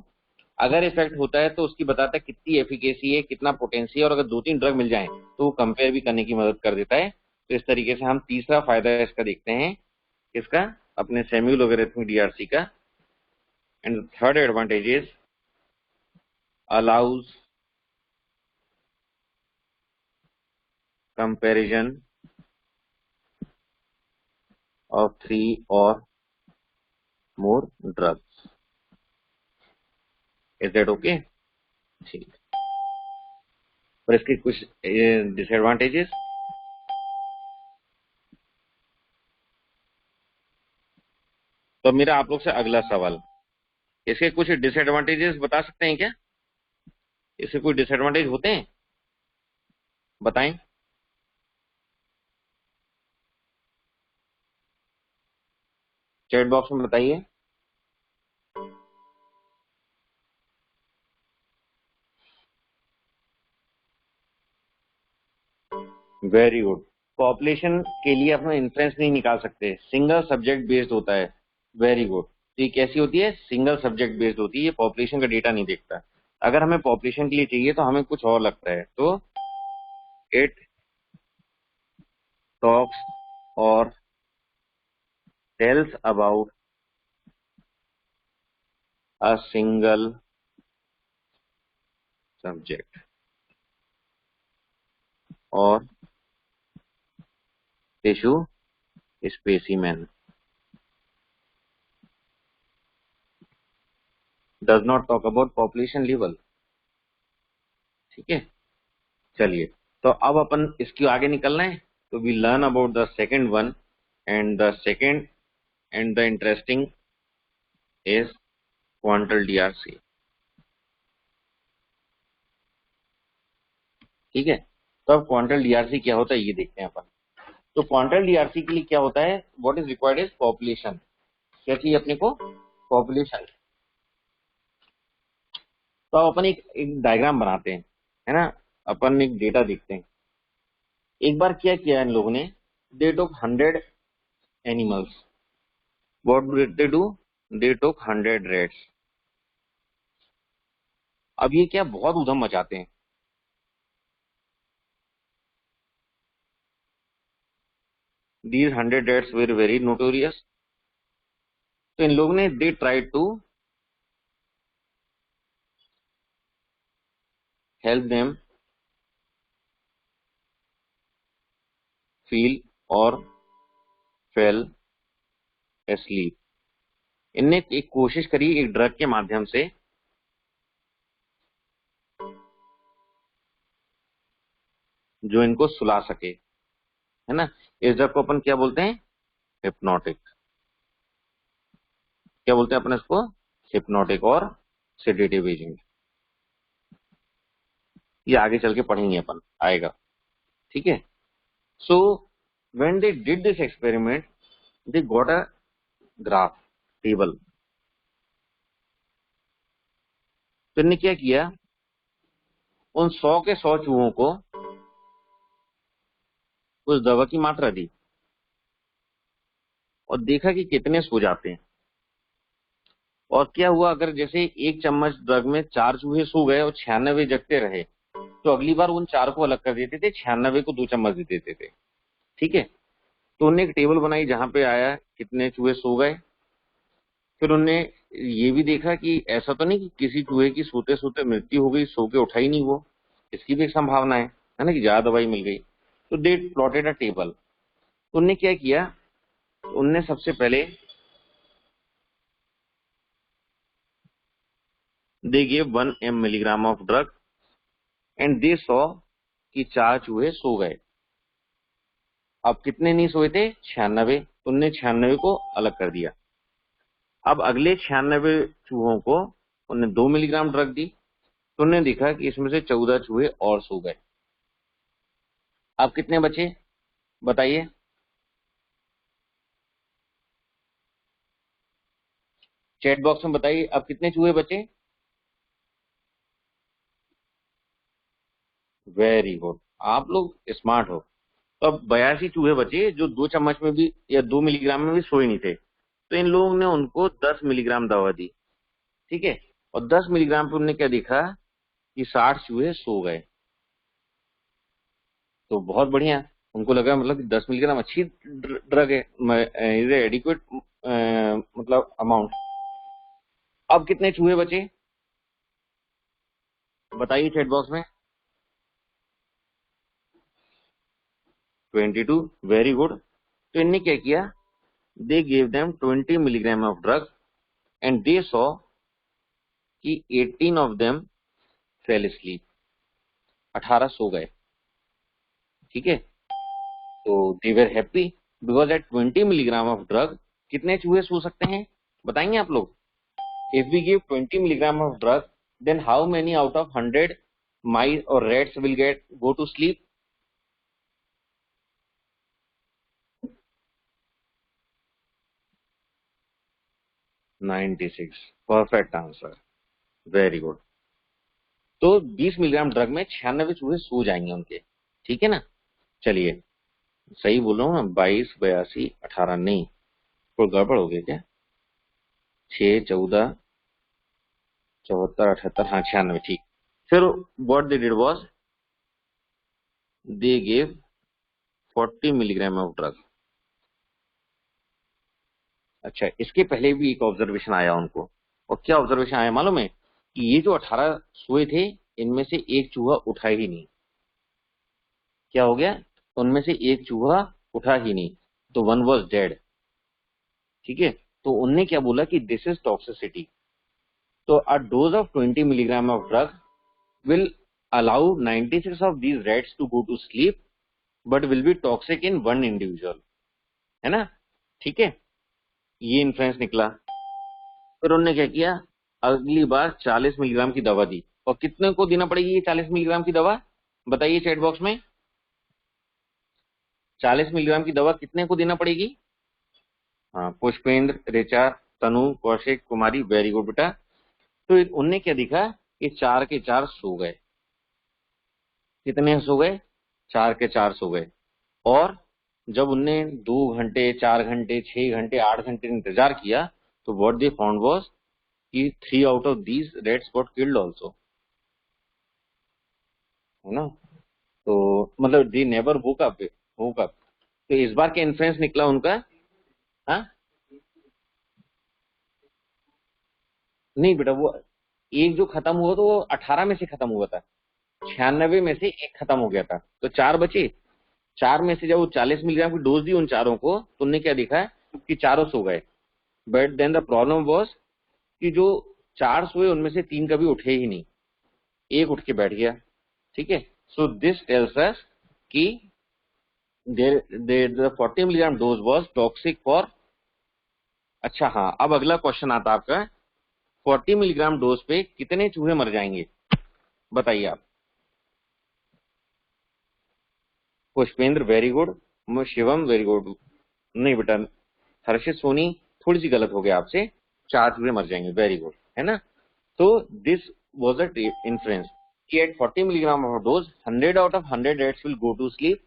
अगर इफेक्ट होता है तो उसकी बताता है कितनी एफिकेसी है, कितना पोटेंसी है, और अगर 2-3 ड्रग मिल जाए तो वो कंपेयर भी करने की मदद कर देता है। तो इस तरीके से हम तीसरा फायदा इसका देखते हैं, किसका? अपने सेमी लोगरिथमिक डीआरसी का। And third advantage is allows comparison of 3 और मोर ड्रग्स। Is that okay? ठीक। और इसके कुछ डिसएडवांटेजेस। तो मेरा आप लोग से अगला सवाल, इसके कुछ डिसएडवांटेजेस बता सकते हैं क्या? इसके कोई डिसएडवांटेज होते हैं? बताएं। चैट बॉक्स में बताइए। Very good. पॉपुलेशन के लिए अपना इन्फ्लुएंस नहीं निकाल सकते, सिंगल सब्जेक्ट बेस्ड होता है। Very good. तो ये कैसी होती है? सिंगल सब्जेक्ट बेस्ड होती है, ये पॉपुलेशन का डेटा नहीं देखता। अगर हमें पॉपुलेशन के लिए चाहिए तो हमें कुछ और लगता है, तो इट टॉक्स और tells about a single subject और tissue specimen, does not talk about population level. ठीक है, चलिए। तो अब अपन इसकी आगे निकलना है, तो we learn about the second one, and the second and the interesting is quantal DRC. ठीक है, तो अब क्वांटल डीआरसी क्या होता है ये देखते हैं अपन। तो क्वांटल डीआरसी के लिए क्या होता है? What is required is population. क्या चाहिए अपने को? पॉपुलेशन। तो अब अपन एक डायग्राम बनाते हैं, है ना। अपन एक डेटा देखते हैं। एक बार क्या किया इन लोगों ने, they took 100 animals. What did they do? They took 100 rats. अब ये क्या बहुत उधम मचाते हैं। These 100 rats were very notorious. तो इन लोगों ने they try to help them feel और फेल एस्लीप। इनने एक कोशिश करी एक ड्रग के माध्यम से जो इनको सुला सके, है ना। इस ड्रग को अपन क्या बोलते हैं? हिप्नोटिक। क्या बोलते हैं अपन इसको? हिप्नोटिक और सेडेटिव एजेंट। ये आगे चल के पढ़ेंगे अपन, आएगा। ठीक है। So when they did this experiment, they got a graph table. तो इन्होंने क्या किया, उन 100 के 100 चूहों को उस दवा की मात्रा दी और देखा कि कितने सो जाते हैं। और क्या हुआ, अगर जैसे एक चम्मच ड्रग में 4 चूहे सो गए और 96 जगते रहे, तो अगली बार उन 4 को अलग कर देते थे, 96 को 2 चम्मच दे देते थे। ठीक है। तो उन्होंने एक टेबल बनाई जहां पे आया कितने चूहे सो गए। फिर उनने ये भी देखा कि ऐसा तो नहीं कि किसी चूहे की सोते सोते मृत्यु हो गई, सो के उठा ही नहीं वो। इसकी भी एक संभावना है ना, कि ज्यादा दवाई मिल गई। तो दे प्लॉटेड अ टेबल। तो उनने क्या किया, उनने सबसे पहले they gave 1 milligram of drug and they saw कि 4 चूहे सो गए। अब कितने नहीं सोए थे? 96। उनने 96 को अलग कर दिया। अब अगले 96 चूहों को उन्हें 2 मिलीग्राम ड्रग दी, तो उन्होंने देखा कि इसमें से 14 चूहे और सो गए। अब कितने बचे बताइए? चैट बॉक्स में बताइए, अब कितने चूहे बचे? वेरी गुड, आप लोग स्मार्ट हो। तो अब 82 चूहे बचे जो 2 चम्मच में भी या 2 मिलीग्राम में भी सोए नहीं थे। तो इन लोगों ने उनको 10 मिलीग्राम दवा दी। ठीक है। और 10 मिलीग्राम पे उन्होंने क्या देखा कि 60 चूहे सो गए। तो बहुत बढ़िया, उनको लगा मतलब कि 10 मिलीग्राम अच्छी ड्रग है, इज एडिक्वेट मतलब अमाउंट। अब कितने चूहे बचे बताइए चैट बॉक्स में? 22। Very good. तो इनने क्या किया, they gave them 20 milligram of drug and they saw कि 18 ऑफ देम फेल स्लीप। 18 सो गए। ठीक है। तो they were happy because at 20 milligram of drug कितने चूहे सो सकते हैं बताएंगे आप लोग? If we give 20 milligram of drug, then how many out of 100 mice or rats will go to sleep? 96। Perfect answer, very good. तो 20 मिलीग्राम ड्रग में 96 चूहे सो जाएंगे उनके। ठीक है ना। चलिए, सही बोल रहा हूँ ना, 22, 82, 18 नहीं, कोई गड़बड़ हो गया क्या? 6, 14, 74, 78, हाँ 96, ठीक। फिर what they did was they gave 40 milligram of drug. अच्छा, इसके पहले भी एक ऑब्जर्वेशन आया उनको, और क्या ऑब्जर्वेशन आया मालूम है? कि ये जो 18 सुए थे, इनमें से एक चूहा उठा ही नहीं। क्या हो गया? उनमें से एक चूहा उठा ही नहीं, तो वन वॉज डेड। ठीक है, तो उनने क्या बोला कि दिस इज टॉक्सिसिटी। तो a dose of 20 milligram of drug will allow 96 of these rats to go to sleep but will be toxic in one individual, है ना? ठीक है, ये इन्फ्लुएंस निकला। फिर उन्होंने क्या किया, अगली बार 40 मिलीग्राम की दवा दी। और कितने को देना पड़ेगी ये 40 मिलीग्राम की दवा? बताइए चैट बॉक्स में। 40 मिलीग्राम की दवा कितने को देना पड़ेगी? हाँ, पुष्पेंद्र, ऋचा, तनु, कौशिक, कुमारी, वेरी गुड बेटा। तो उनने क्या दिखा कि चार के चार सो गए। कितने सो गए? चार के चार सो गए। और जब उनने 2 घंटे, 4 घंटे, 6 घंटे, 8 घंटे इंतजार किया, तो व्हाट दे फाउंड वाज कि 3 out of these rats got killed also, है ना? तो मतलब दे नेवर वोक अप। तो इस बार क्या इन्फ्लुएंस निकला उनका? हाँ, नहीं बेटा, वो एक जो खत्म हुआ तो वो 18 में से खत्म हुआ था। 96 में से एक खत्म हो गया था, तो चार बचे। चार में से जब वो 40 मिलीग्राम की डोज दी उन चारों को, तो उनने क्या देखा कि चारों सो गए। But then the problem was कि जो चार सोए उनमें से तीन कभी उठे ही नहीं, एक उठ के बैठ गया। ठीक है, सो दिस टेल्स अस कि देर देर 40 milligram dose was toxic for. अच्छा हाँ, अब अगला क्वेश्चन आता है आपका, 40 मिलीग्राम डोज पे कितने चूहे मर जाएंगे? बताइए आप। Pushpendra very good, Shivam very good. नहीं बेटा, हर्षित सोनी, थोड़ी सी गलत हो गया आपसे। चार चूहे मर जाएंगे, वेरी गुड, है ना? तो दिस वॉज अ इन्फ्लुएंस कि at 40 milligram of dose 100 out of 100 rats will go to sleep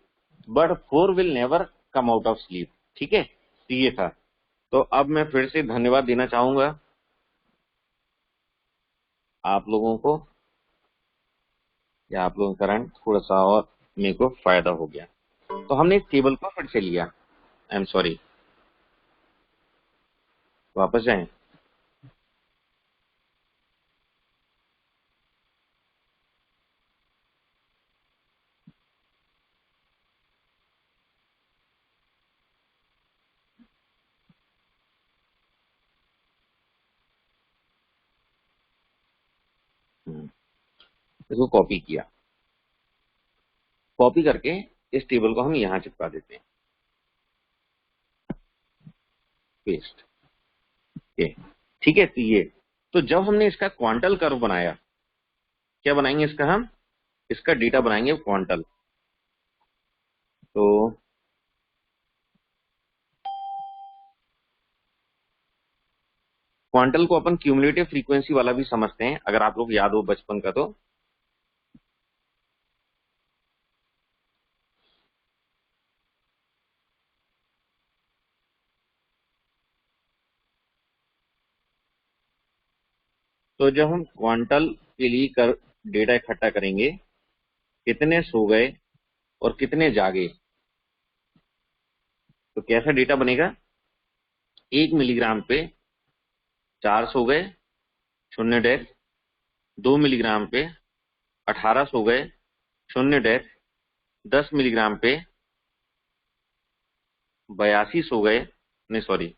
but 4 will never come out of sleep। ठीक है, तो ये था। तो अब मैं फिर से धन्यवाद देना चाहूंगा आप लोगों को, या आप लोगों के कारण थोड़ा सा और मेरे को फायदा हो गया। तो हमने इस टेबल को फिर से लिया। आई एम सॉरी, वापस जाएं। इसको कॉपी किया, कॉपी करके इस टेबल को हम यहां चिपका देते हैं, पेस्ट। ठीक है, तो ये, तो जब हमने इसका क्वांटल कर्व बनाया, क्या बनाएंगे इसका हम? इसका डेटा बनाएंगे क्वांटल। तो क्वांटल को अपन क्यूमुलेटिव फ्रीक्वेंसी वाला भी समझते हैं, अगर आप लोग याद हो बचपन का तो। तो जब हम क्वांटल के लिए डेटा इकट्ठा करेंगे, कितने सो गए और कितने जागे, तो कैसा डेटा बनेगा? 1 मिलीग्राम पे 4 सो गए, शून्य डेथ। 2 मिलीग्राम पे 18 सो गए, शून्य डेथ। 10 मिलीग्राम पे 82 सो गए, नहीं सॉरी,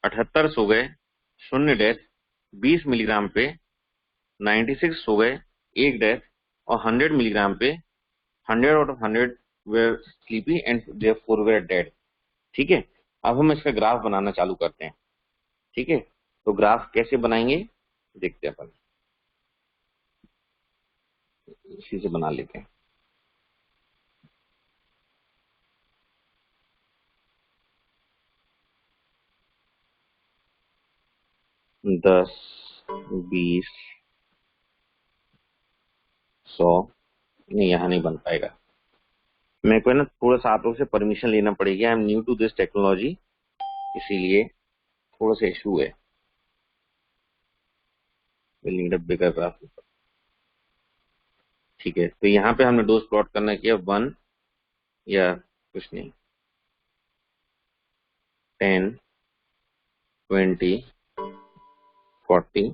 78 सो गए, शून्य डेथ। 20 मिलीग्राम पे 96 सो गए, एक डेथ। और 100 मिलीग्राम पे 100 out of 100 वेर sleepy and therefore were dead. ठीक है, अब हम इसका ग्राफ बनाना चालू करते हैं। ठीक है, तो ग्राफ कैसे बनाएंगे देखते हैं अपन, इसी से बना लेते हैं। 10, 20, 100 नहीं, यहाँ नहीं बन पाएगा। मेरे को है ना थोड़ा सा आप लोग से परमिशन लेना पड़ेगी। I am new to this technology, इसीलिए थोड़ा सा इशू है। Will need a bigger graph. ठीक है, तो यहाँ पे हमने डोज प्लॉट करना किया 1 या कुछ नहीं, 10, 20, 40,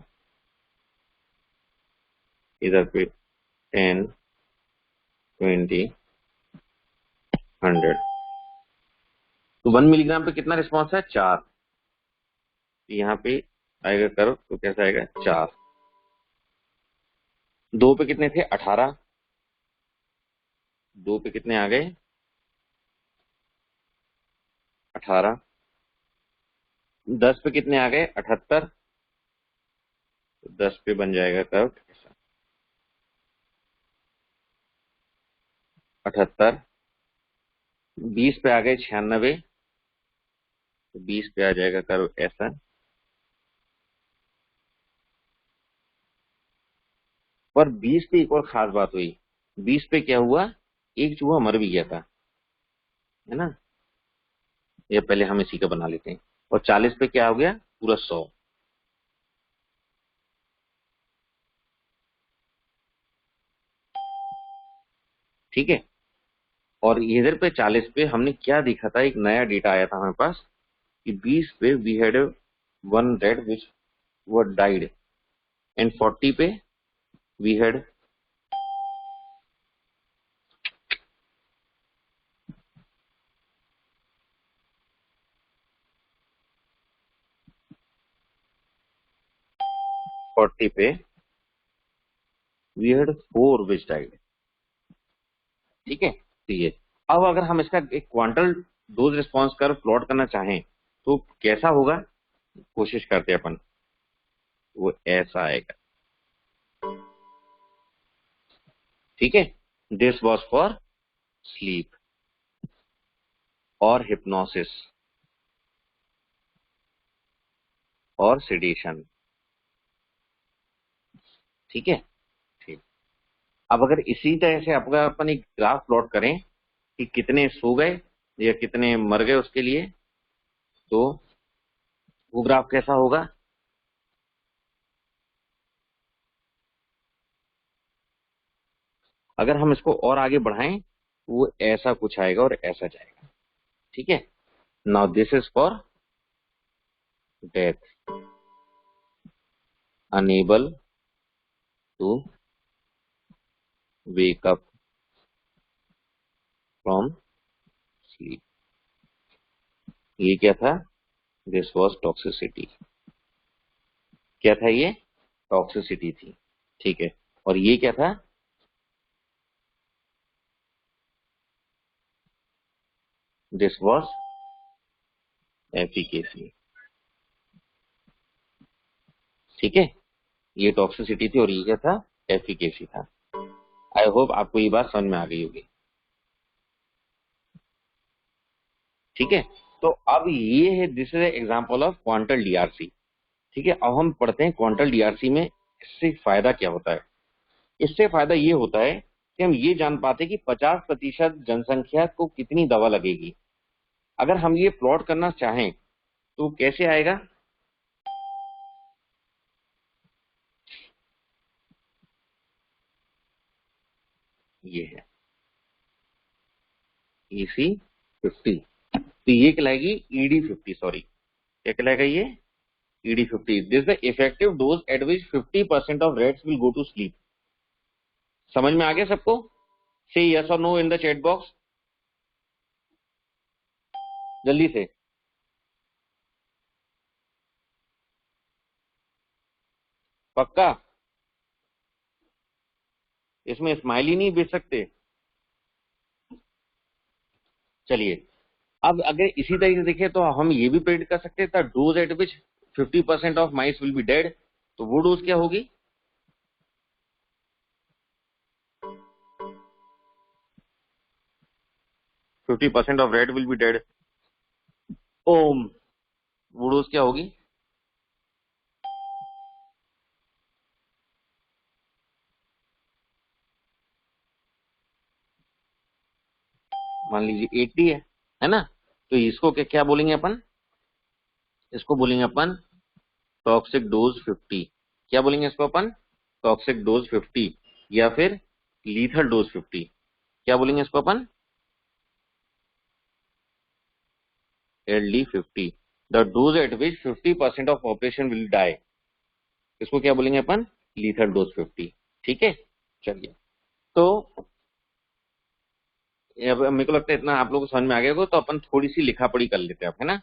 इधर पे 10, 20, 100। तो 1 मिलीग्राम पे कितना रिस्पॉन्स है? 4। यहाँ पे आएगा कर्व तो कैसा आएगा? 4। 2 पे कितने थे? 18। 2 पे कितने आ गए? 18। 10 पे कितने आ गए? 78। 10 पे बन जाएगा कर्व 78। 20 पे आ गए 96, तो 20 पे आ जाएगा कर्व ऐसा। पर 20 पे एक और खास बात हुई। 20 पे क्या हुआ? एक चूहा मर भी गया था, है ना। ये पहले हम इसी का बना लेते हैं। और 40 पे क्या हो गया? पूरा 100। ठीक है। और इधर पे 40 पे हमने क्या देखा था? एक नया डेटा आया था हमारे पास कि 20 पे we had one rat which were died, and 40 पे वी हैड 40 पे वी हैड 4 विच डाइड। ठीक है, तो ये अब अगर हम इसका एक quantal dose response curve plot करना चाहें तो कैसा होगा? कोशिश करते हैं अपन। वो ऐसा आएगा। ठीक है, दिस वॉज फॉर स्लीप और हिप्नोसिस और सिडेशन। ठीक है, ठीक। अब अगर इसी तरह से आपका अपन एक ग्राफ प्लॉट करें कि कितने सो गए या कितने मर गए उसके लिए, तो वो ग्राफ कैसा होगा? अगर हम इसको और आगे बढ़ाएं तो वो ऐसा कुछ आएगा और ऐसा जाएगा। ठीक है, now this is for death, unable to wake up from sleep. ये क्या था? This was toxicity. क्या था ये? टॉक्सिसिटी थी। ठीक है, और ये क्या था? This was efficacy. ठीक है, ये टॉक्सिसिटी थी और ये क्या था? एफिकेसी था। आई होप आपको ये बात समझ में आ गई होगी। ठीक है, तो अब ये है, this is example of quantal DRC. ठीक है, अब हम पढ़ते हैं क्वांटल डीआरसी में इससे फायदा क्या होता है। इससे फायदा ये होता है कि हम ये जान पाते हैं कि 50% जनसंख्या को कितनी दवा लगेगी। अगर हम ये प्लॉट करना चाहें तो कैसे आएगा? ये है EC 50। तो ये कहलाएगी ED 50, सॉरी, क्या कहलाएगा ये? ED 50। This the effective dose at which 50% of rats will go to sleep. समझ में आ गया सबको? से यस और no in the chat box, जल्दी से। पक्का? इसमें स्माइली नहीं भेज सकते? चलिए, अब अगर इसी तरीके से देखें तो हम ये भी प्रेडिक्ट कर सकते हैं dose at which 50% of mice will be dead. तो वो डोज क्या होगी? 50% of rat will be dead. Um, वो डोज क्या होगी? मान लीजिए 80 है ना। तो इसको क्या क्या बोलेंगे अपन, इसको बोलेंगे अपन टॉक्सिक डोज 50। क्या बोलेंगे इसको अपन, टॉक्सिक डोज 50 या फिर लीथल डोज 50। क्या बोलेंगे इसको अपन, LD50, the dose at which 50% of population will die. इसको क्या बोलेंगे अपन, लीथल डोज 50। ठीक है, चलिए। तो अब मेरे को लगता है इतना आप लोगों को समझ में आ गया होगा, तो अपन थोड़ी सी लिखा पढ़ी कर लेते हैं अब, है ना।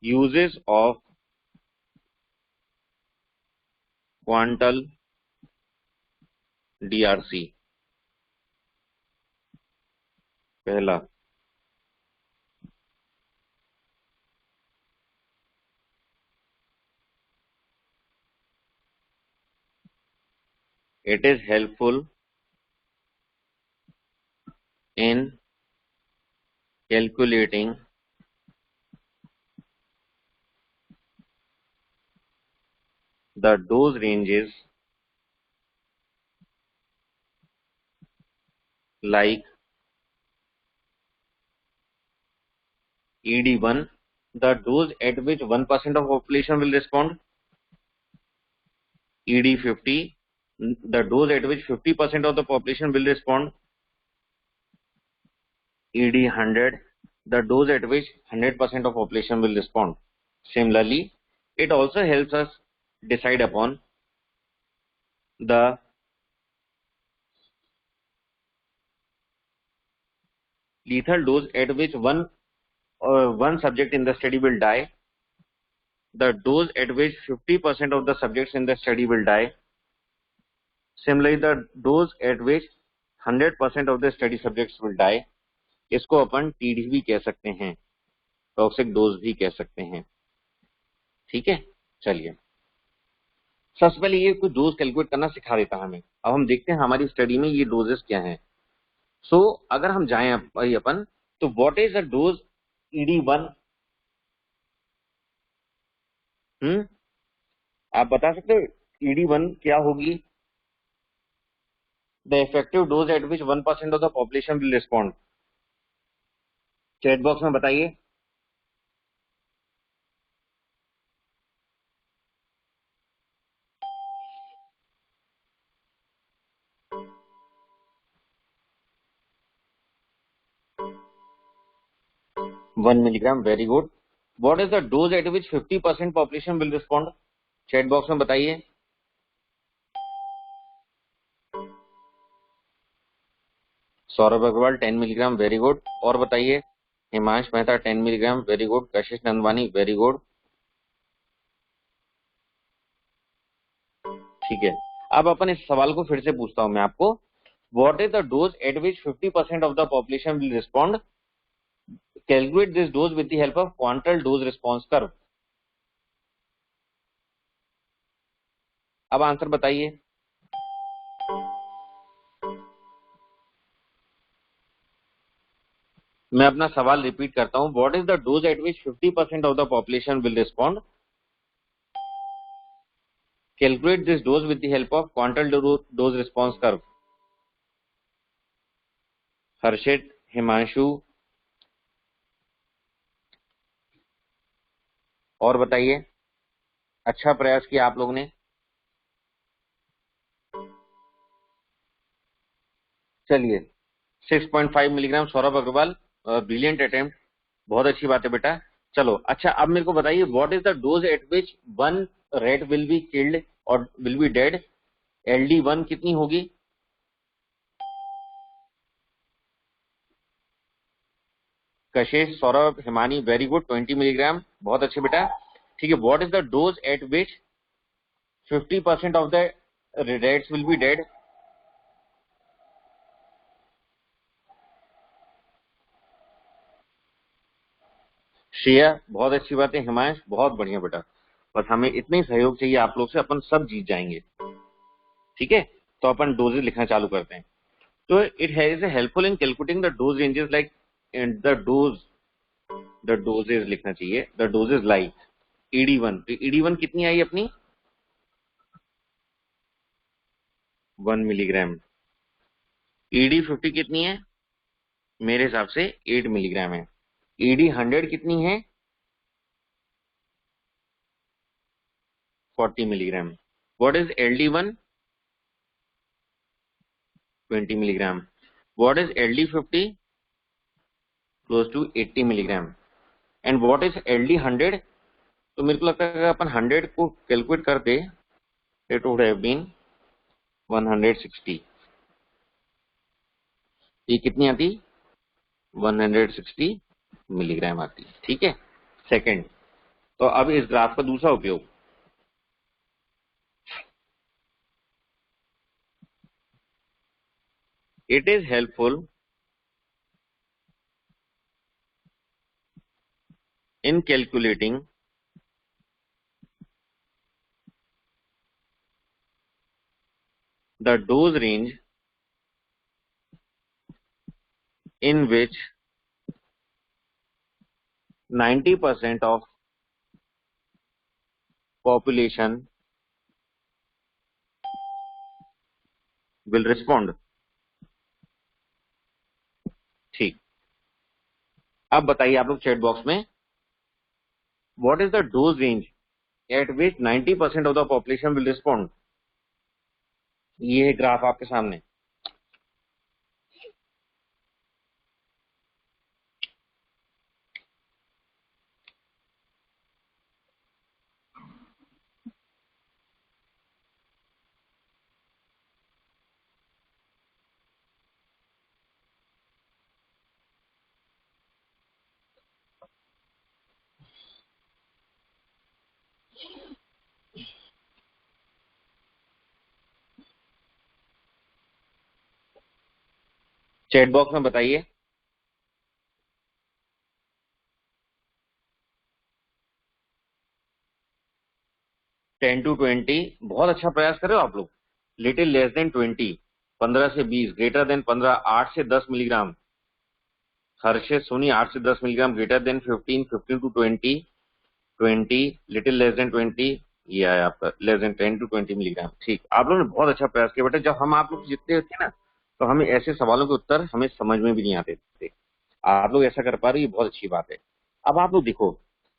Uses of quantal DRC। पहला, it is helpful in calculating the dose ranges like ED1, the dose at which 1% of population will respond. ED50, the dose at which 50% of the population will respond. ED100, the dose at which 100% of population will respond. Similarly, it also helps us decide upon the lethal dose at which one subject in the study will die, the dose at which 50% of the subjects in the study will die. Similarly, the dose at which 100% of the study subjects will die. इसको अपन TD भी कह सकते हैं, toxic dose भी कह सकते हैं। ठीक है, चलिए सबसे पहले ये कुछ डोज कैलकुलेट करना सिखा देता है हमें। अब हम देखते हैं हमारी स्टडी में ये डोजेस क्या हैं। सो अगर हम जाएं अपन, तो what is the dose ED1? आप बता सकते हो ED1 क्या होगी? The effective dose at which 1% of the population will respond. Chat box में बताइए। One milligram, very good. What is the dose at which 50% population will respond? Chat box में बताइए। Saurabh Agarwal 10 milligram, very good. और बताइए। Himansh Mehta 10 milligram, very good. Kashish Nandwani, very good. ठीक है, अब अपन इस सवाल को फिर से पूछता हूं मैं आपको। What is the dose at which 50% of the population will respond? Calculate this dose with the help of quantal dose response curve. अब आंसर बताइए। मैं अपना सवाल रिपीट करता हूं। What is the dose at which 50% of the population will respond? Calculate this dose with the help of quantal dose response curve. Harshit, Himanshu, और बताइए। अच्छा प्रयास किया आप लोगों ने। चलिए 6.5 milligram Saurabh Agarwal, brilliant attempt, बहुत अच्छी बात है बेटा। चलो अच्छा, अब मेरे को बताइए what is the dose at which one rate will be killed और विल बी डेड? LD1 कितनी होगी? कशिश, Saurabh, Himani, very good, 20 milligram, बहुत अच्छे बेटा। ठीक है, what is the dose at which 50% of the rates will be dead? Shreya, बहुत अच्छी बात है। हिमांश, बहुत बढ़िया बेटा। बस हमें इतना ही सहयोग चाहिए आप लोग से, अपन सब जीत जाएंगे। ठीक है, तो अपन डोजेज लिखना चालू करते हैं। तो it has a helpful in calculating the dose ranges like the doses लिखना चाहिए, द डोजेज लाइक ED1। तो ED1 कितनी आई अपनी? 1 मिलीग्राम। ED50 कितनी है? मेरे हिसाब से 8 मिलीग्राम है। ईडी 100 कितनी है? 40 milligram. What is LD1? 20 milligram. What is LD50? Close to 80 milligram. And what is LD100? तो मेरे को लगता है अगर अपन 100 को कैलकुलेट करते, इट वुड हैव बीन 160। ये कितनी आती? 160 मिलीग्राम आती। ठीक है। सेकंड, तो अब इस ग्राफ का दूसरा उपयोग, it is helpful in calculating the dose range in which 90% of population will respond। ठीक। अब बताइए आप लोग चैट बॉक्स में, what is the dose range at which 90% of the population will respond. ये है ग्राफ आपके सामने। चैट बॉक्स में बताइए। 10 to 20, बहुत अच्छा प्रयास कर रहे हो आप लोग। लिटिल लेस देन 20, 15 से 20, ग्रेटर देन 15, 8 से 10 मिलीग्राम। हर्षे सोनी 8 से 10 milligram, greater than 15, 15 to 20, 20, little less than 20। ये आया आपका लेस देन 10 to 20 मिलीग्राम। ठीक, आप लोगों ने बहुत अच्छा प्रयास किया बेटा। जब हम आप लोग जीतते थे ना, तो हमें ऐसे सवालों के उत्तर हमें समझ में भी नहीं आते थे। आप लोग ऐसा कर पा रहे हो, ये बहुत अच्छी बात है। अब आप लोग देखो,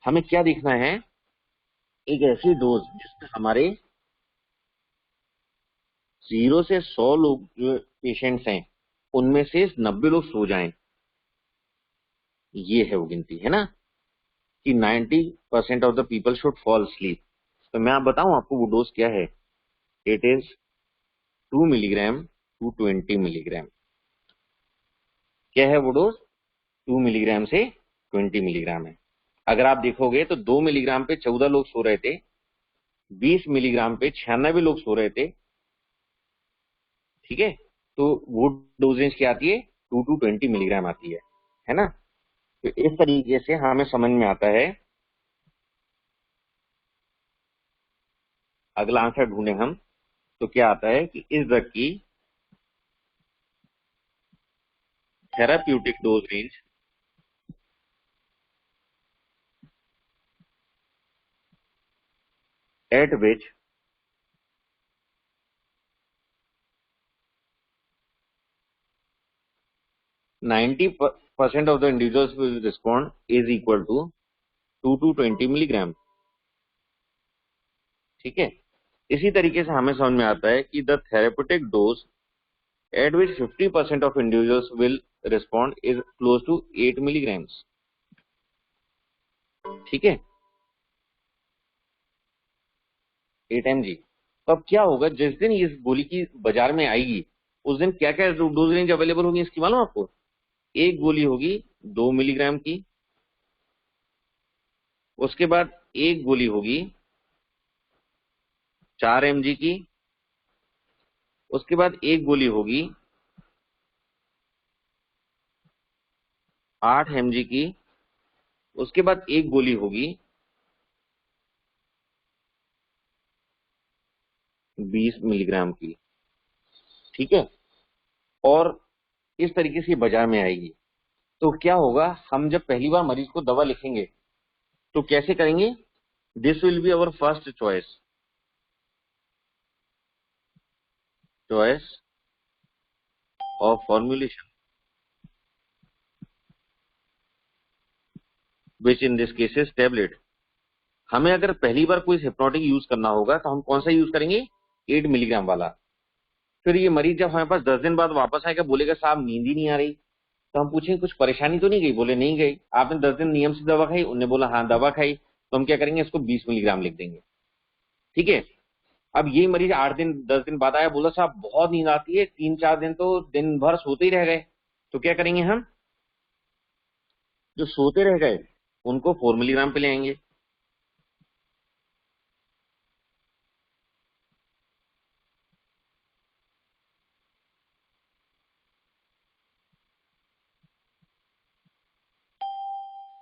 हमें क्या देखना है, एक ऐसी डोज जिसमें हमारे 0 से 100 लोग जो पेशेंट्स हैं, उनमें से 90 लोग सो जाएं। ये है वो गिनती, है ना, कि 90% of the people should fall sleep. तो मैं आप बताऊं आपको वो डोज क्या है। It is 2 milligram to 20 milligram. क्या है वो डोज? 2 मिलीग्राम से 20 मिलीग्राम है। अगर आप देखोगे तो 2 मिलीग्राम पे 14 लोग सो रहे थे, 20 मिलीग्राम पे 96 लोग सो रहे थे। ठीक है। तो वो डोजेज क्या आती है? 2 to 20 मिलीग्राम आती है ना। तो इस तरीके से हमें समझ में आता है। अगला आंसर ढूंढे हम, तो क्या आता है कि इस ड्रग की therapeutic dose range at which 90% of the individuals will respond is equal to 2 to 20 milligram. ठीक है। इसी तरीके से हमें समझ में आता है कि the therapeutic dose at which 50% of individuals will respond is close to 8 milligrams. ठीक है, 8 mg। तो अब क्या होगा, जिस दिन इस गोली की बाजार में आएगी, उस दिन क्या क्या डोज रेंज अवेलेबल होगी इसकी मालूम आपको? एक गोली होगी 2 मिलीग्राम की, उसके बाद एक गोली होगी 4 mg की, उसके बाद एक गोली होगी 8 mg की, उसके बाद एक गोली होगी 20 मिलीग्राम की। ठीक है। और इस तरीके से ये बाजार में आएगी। तो क्या होगा, हम जब पहली बार मरीज को दवा लिखेंगे तो कैसे करेंगे? This will be our first choice, choice of formulation. Which in this case is tablet. हमें अगर पहली बार कोई हिप्नोटिक यूज करना होगा तो हम कौन सा यूज करेंगे, 8 मिलीग्राम वाला। फिर ये मरीज जब हमारे पास 10 दिन बाद वापस आएगा, बोलेगा साहब नींद ही नहीं आ रही, तो हम पूछेंगे कुछ परेशानी तो नहीं गई, बोले नहीं गई। आपने 10 दिन नियम से दवा खाई, उन्होंने बोला हाँ दवा खाई, तो हम क्या करेंगे, इसको 20 मिलीग्राम लिख देंगे। ठीक है। अब ये मरीज 8 दिन 10 दिन बाद आया, बोला साहब बहुत नींद आती है, 3-4 दिन तो दिन भर सोते ही रह गए, तो क्या करेंगे हम, जो सोते रह गए उनको 4 मिलीग्राम पे ले आएंगे।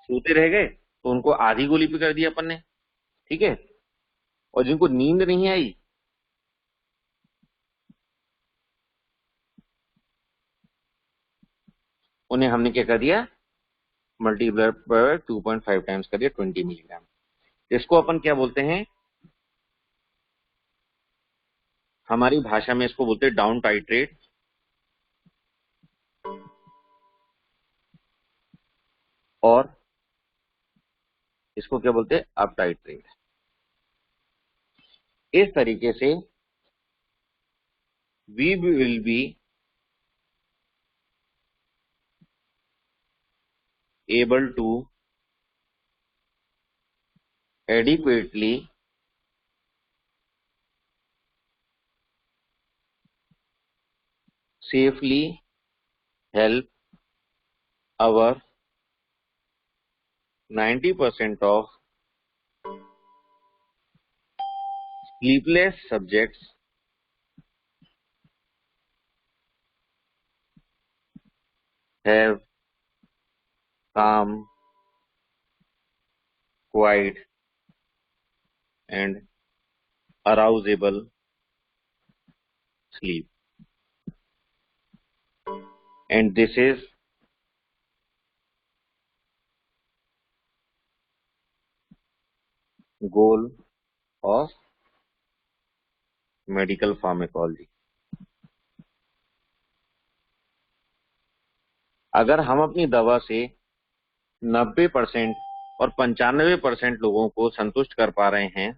सोते रह गए तो उनको आधी गोली पे कर दिया अपन ने। ठीक है। और जिनको नींद नहीं आई, उन्हें हमने क्या कर दिया, मल्टीप्लाई पर 2.5 टाइम्स कर दिया, 20 मिलीग्राम। इसको अपन क्या बोलते हैं, हमारी भाषा में इसको बोलते हैं डाउन टाइट्रेट, और इसको क्या बोलते हैं, अप टाइट्रेट। इस तरीके से we will be able to adequately safely help our 90% of sleepless subjects have calm, quiet, and arousable sleep. And this is goal of medical pharmacology. अगर हम अपनी दवा से 90% और 95% लोगों को संतुष्ट कर पा रहे हैं,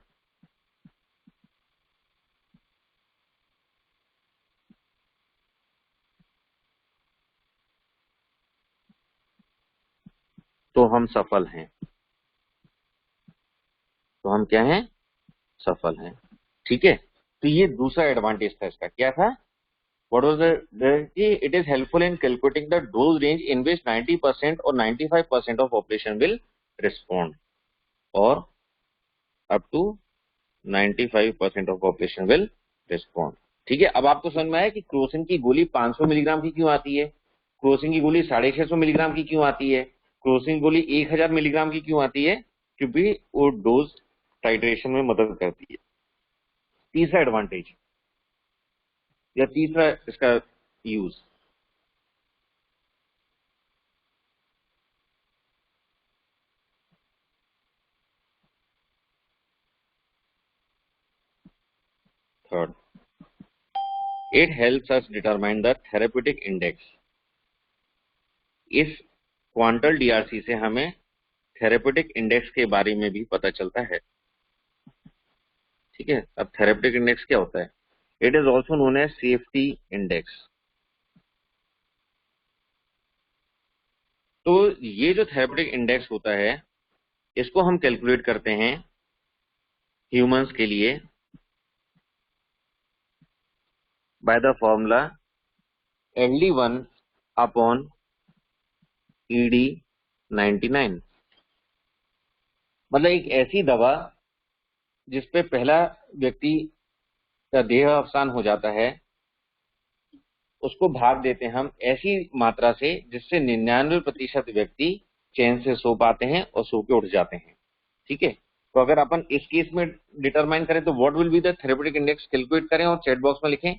तो हम सफल हैं। तो हम क्या हैं, सफल हैं। ठीक है। तो ये दूसरा एडवांटेज था इसका, क्या था, what was it is helpful in calculating the dose range in which 90% or 95% of population will respond, or up to 95% of population will respond। ठीक है। अब आपको समझ में आया कि क्रोसिन की गोली 500 मिलीग्राम की क्यों आती है, क्रोसिन की गोली 650 मिलीग्राम की क्यों आती है, क्रोसिन की गोली 1000 मिलीग्राम की क्यों आती है, क्योंकि वो डोज टाइट्रेशन में मदद करती है। तीसरा एडवांटेज या तीसरा इसका use, third, it helps us determine the therapeutic index। इस क्वांटल डीआरसी से हमें थेरेपेटिक इंडेक्स के बारे में भी पता चलता है। ठीक है। अब थेरेपेटिक इंडेक्स क्या होता है, it is also known as safety index. तो ये जो थेरेपेटिक इंडेक्स होता है, इसको हम कैलकुलेट करते हैं ह्यूमंस के लिए by the formula LD1 upon ED99। मतलब एक ऐसी दवा जिसपे पहला व्यक्ति का देह अवसान हो जाता है, उसको भाग देते हैं हम ऐसी मात्रा से जिससे 99% व्यक्ति चैन से सो पाते हैं और सो के उठ जाते हैं। ठीक है। तो अगर अपन इस केस में डिटरमाइन करें तो what will be the therapeutic index, calculate करें और चैट बॉक्स में लिखें।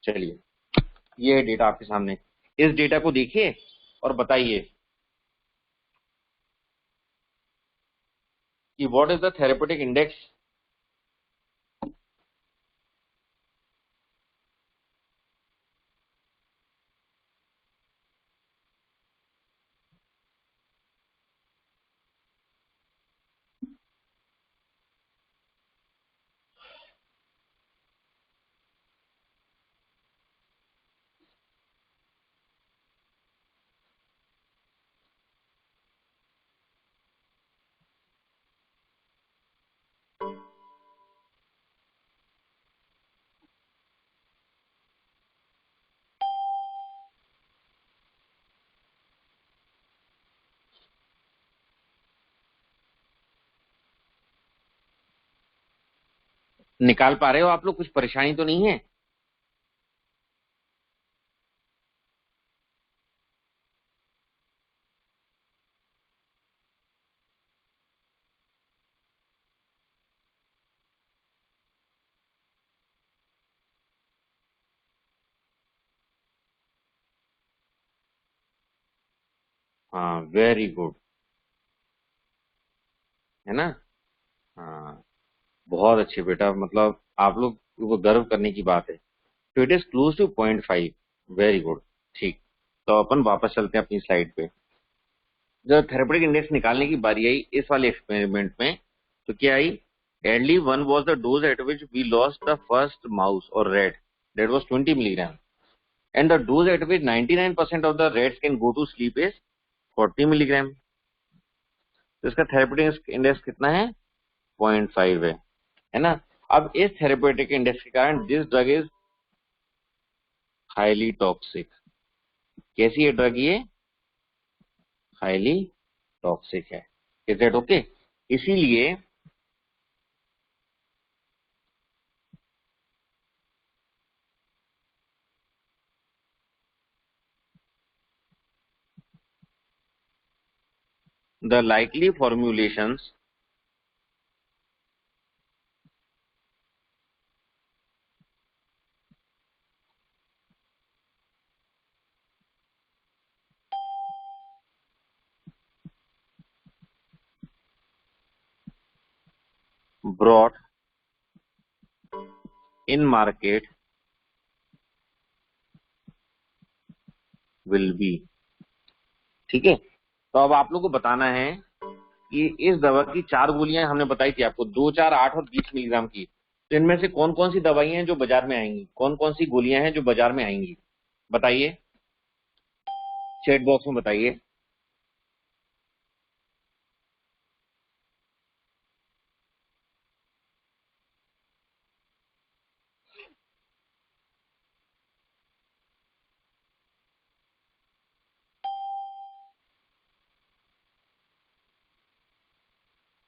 चलिए, ये है डेटा आपके सामने, इस डेटा को देखिए और बताइए कि what is the therapeutic index निकाल पा रहे हो आप लोग? कुछ परेशानी तो नहीं है? हाँ, वेरी गुड। है ना? हाँ, बहुत अच्छे बेटा, मतलब आप लोग को गर्व करने की बात है। तो it is close to 0.5। Very good. ठीक। तो अपन वापस चलते हैं अपनी स्लाइड पे। जब थेरेपेटिक इंडेक्स निकालने की बारी आई इस वाले एक्सपेरिमेंट में, तो क्या आई? Ideally one was the dose at which we lost the first mouse और rat, that was 20 milligram, and the dose at which 99% of the rats can go to sleep is 40 milligram. तो इसका therapeutic index कितना है? 0.5 है ना? अब इस therapeutic index के कारण this drug is highly toxic. कैसी है ड्रग ये? हाईली टॉक्सिक है। Is that okay? इसीलिए the likely formulations brought in market will be. ठीक है? तो अब आप लोग को बताना है कि इस दवा की 4 गोलियां हमने बताई थी आपको, 2, 4, 8 और 20 मिलीग्राम की। तो इनमें से कौन कौन सी दवाइयां हैं जो बाजार में आएंगी, कौन कौन सी गोलियां हैं जो बाजार में आएंगी? बताइए, चैट बॉक्स में बताइए।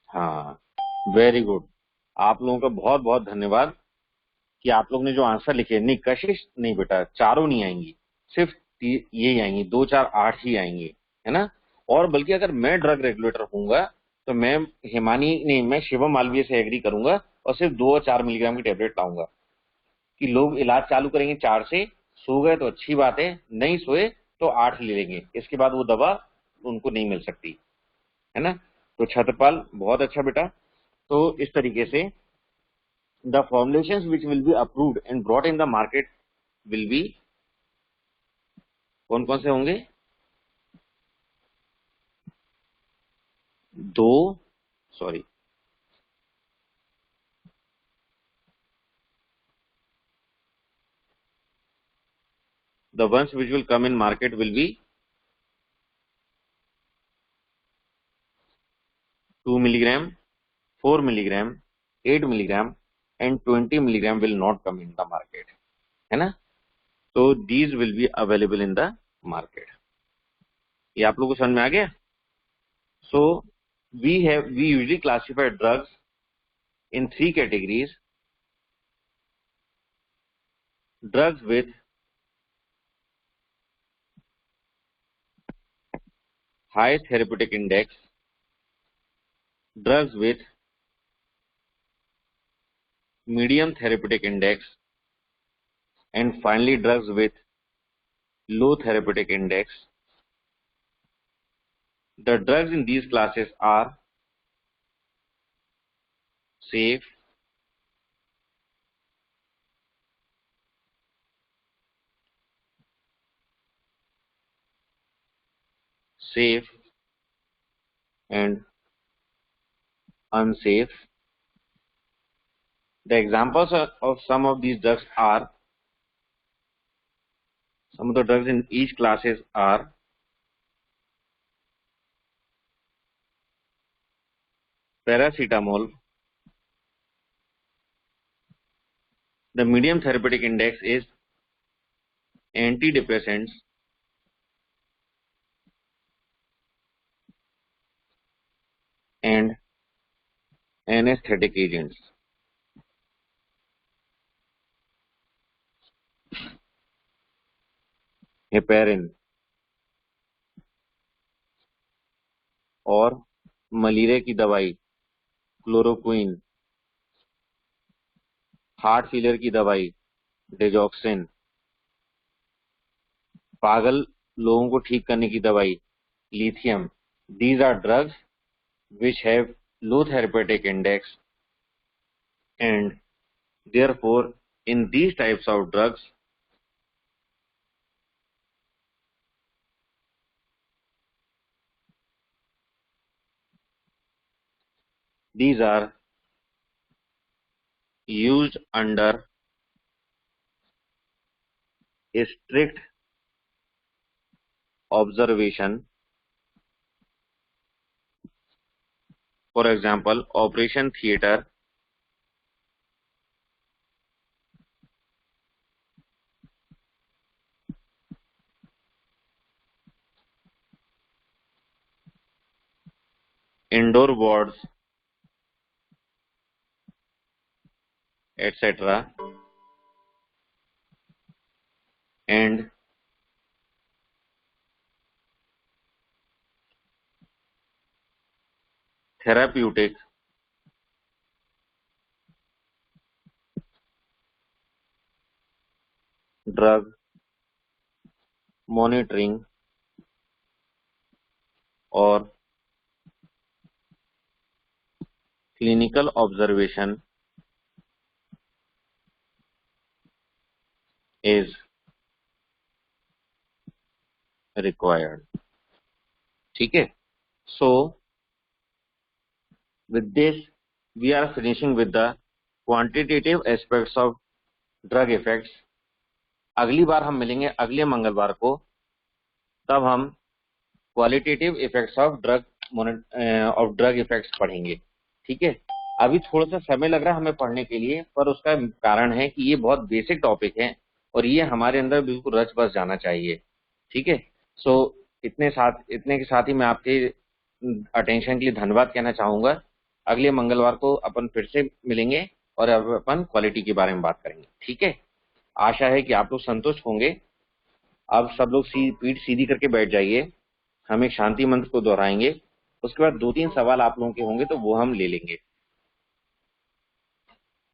हाँ, वेरी गुड। आप लोगों का बहुत बहुत धन्यवाद कि आप लोग ने जो आंसर लिखे। नहीं, कशिश नहीं बेटा, चारों नहीं आएंगी, सिर्फ यही आएंगी, 2, 4, 8 ही आएंगी। है ना? और बल्कि अगर मैं ड्रग रेगुलेटर होऊंगा तो मैं हिमानी नहीं, मैं शिवम मालवीय से एग्री करूंगा और सिर्फ 2 और 4 मिलीग्राम की टेबलेट लाऊंगा कि लोग इलाज चालू करेंगे 4 से। सो गए तो अच्छी बात है, नहीं सोए तो 8 ले लेंगे, इसके बाद वो दवा उनको नहीं मिल सकती। है ना? तो छत्रपाल, बहुत अच्छा बेटा। तो इस तरीके से the formulations which will be approved and brought in the market will be, कौन कौन से होंगे? दो, sorry, the ones which will come in market will be 2 milligram, 4 milligram, 8 milligram, and 20 milligram will not come in the market। है ना? तो these will be available in the market। ये आप लोगों को समझ में आ गया? So we usually classify drugs in 3 categories: drugs with high therapeutic index, drugs with medium therapeutic index, and finally drugs with low therapeutic index. The drugs in these classes are safe, safe and unsafe. The examples of some of these drugs are, some of the drugs in each classes are paracetamol. The medium therapeutic index is antidepressants and anesthetic agents. Heparin और malaria की दवाई chloroquine, heart failure की दवाई डेजॉक्सिन, पागल लोगों को ठीक करने की दवाई lithium. These are drugs which have low therapeutic index, and therefore in these types of drugs these are used under a strict observation. For example, operation theater, indoor wards, etc. and therapeutic drug monitoring or clinical observation is required. ठीक है? So with this we are finishing with the quantitative aspects of drug effects. अगली बार हम मिलेंगे अगले मंगलवार को, तब हम qualitative effects of drug effects पढ़ेंगे। ठीक है? अभी थोड़ा सा समय लग रहा है हमें पढ़ने के लिए, पर उसका कारण है कि ये बहुत बेसिक टॉपिक है और ये हमारे अंदर बिल्कुल रच बस जाना चाहिए। ठीक है? सो इतने के साथ ही मैं आपके अटेंशन के लिए धन्यवाद कहना चाहूंगा। अगले मंगलवार को अपन फिर से मिलेंगे और अब अपन क्वालिटी के बारे में बात करेंगे। ठीक है? आशा है कि आप लोग संतुष्ट होंगे। अब सब लोग पीठ सीधी करके बैठ जाइए। हम एक शांति मंत्र को दोहराएंगे, उसके बाद 2-3 सवाल आप लोगों के होंगे तो वो हम ले लेंगे।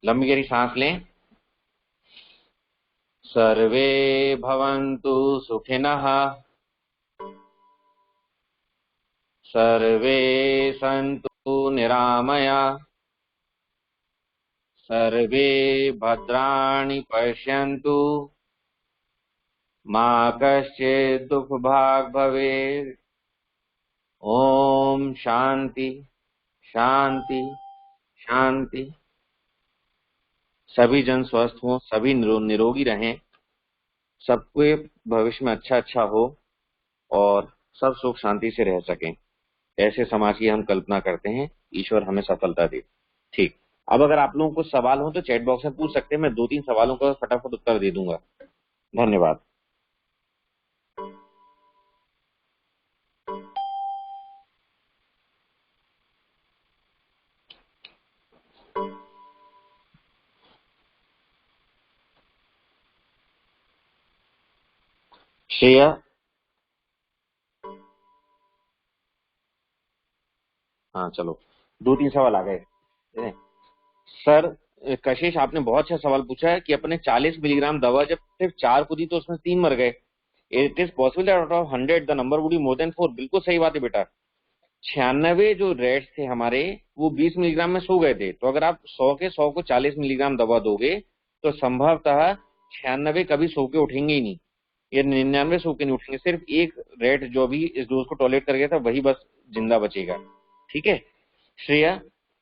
लंबी गहरी सांस लें। सर्वे भवन्तु सुखिनः, सर्वे सन्तु निरामया, सर्वे भद्राणि पश्यन्तु, मा कश्चित् दुःखभाग् भवेत्। ओम शांति शांति शांति। सभी जन स्वस्थ हों, सभी निरोगी रहें, सबके भविष्य में अच्छा हो और सब सुख शांति से रह सकें। ऐसे समाज की हम कल्पना करते हैं। ईश्वर हमें सफलता दे। ठीक, अब अगर आप लोगों को सवाल हो तो चैट बॉक्स में पूछ सकते हैं, मैं 2-3 सवालों का फटाफट उत्तर दे दूंगा। धन्यवाद। श्रेया, हाँ चलो 2-3 सवाल आ गए। सर कशिश, आपने बहुत अच्छा सवाल पूछा है कि अपने 40 मिलीग्राम दवा जब सिर्फ 4 को दी तो उसमें 3 मर गए। It is possible that out of 100 the number would be more than 4। बिल्कुल सही बात है बेटा। 96 जो रेट्स थे हमारे वो 20 मिलीग्राम में सो गए थे। तो अगर आप 100 के 100 को 40 मिलीग्राम दवा दोगे तो संभवतः 96 कभी सो के उठेंगे ही नहीं, या 99 सो के नहीं उठेंगे। सिर्फ एक रेट जो भी इस डोज को टॉलरेट कर गया था वही बस जिंदा बचेगा। ठीक है? Shreya,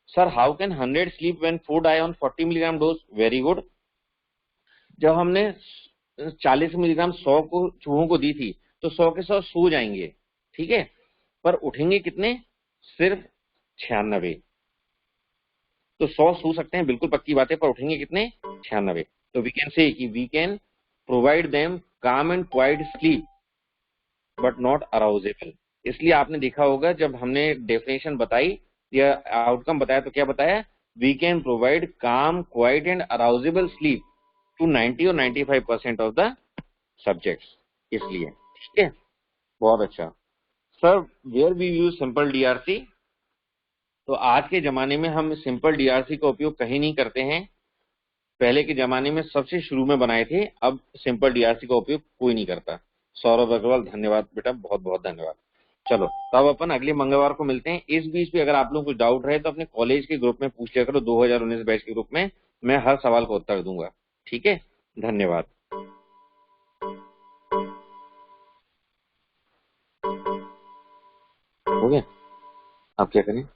sir how can 100 sleep when food die on 40 milligram dose? Very good. जब हमने 40 मिलीग्राम 100 को चूहों को दी थी तो 100 के 100 सो जाएंगे। ठीक है? पर उठेंगे कितने? सिर्फ 96। तो 100 सो सकते हैं, बिल्कुल पक्की बात है, पर उठेंगे कितने? 96। तो वी कैन से कि we can provide them calm and quiet sleep but not arousable. इसलिए आपने देखा होगा जब हमने डेफिनेशन बताई या आउटकम बताया तो क्या बताया? वी कैन प्रोवाइड काम क्वाइट एंड अराउजेबल स्लीप टू 90 और 95% ऑफ द सब्जेक्ट्स। इसलिए। ठीक है, बहुत अच्छा। Sir, where we use simple DRC. तो आज के जमाने में हम सिंपल डीआरसी का उपयोग कहीं नहीं करते हैं। पहले के जमाने में सबसे शुरू में बनाए थे, अब सिंपल डीआरसी का उपयोग कोई नहीं करता। सौरभ अग्रवाल, धन्यवाद बेटा, बहुत बहुत धन्यवाद। चलो, तब अपन अगले मंगलवार को मिलते हैं। इस बीच पे अगर आप लोगों को कुछ डाउट रहे तो अपने कॉलेज के ग्रुप में पूछ लिया करो, 2019 बैच के ग्रुप में। मैं हर सवाल का उत्तर दूंगा। ठीक है, धन्यवाद। हो गया, आप क्या करें।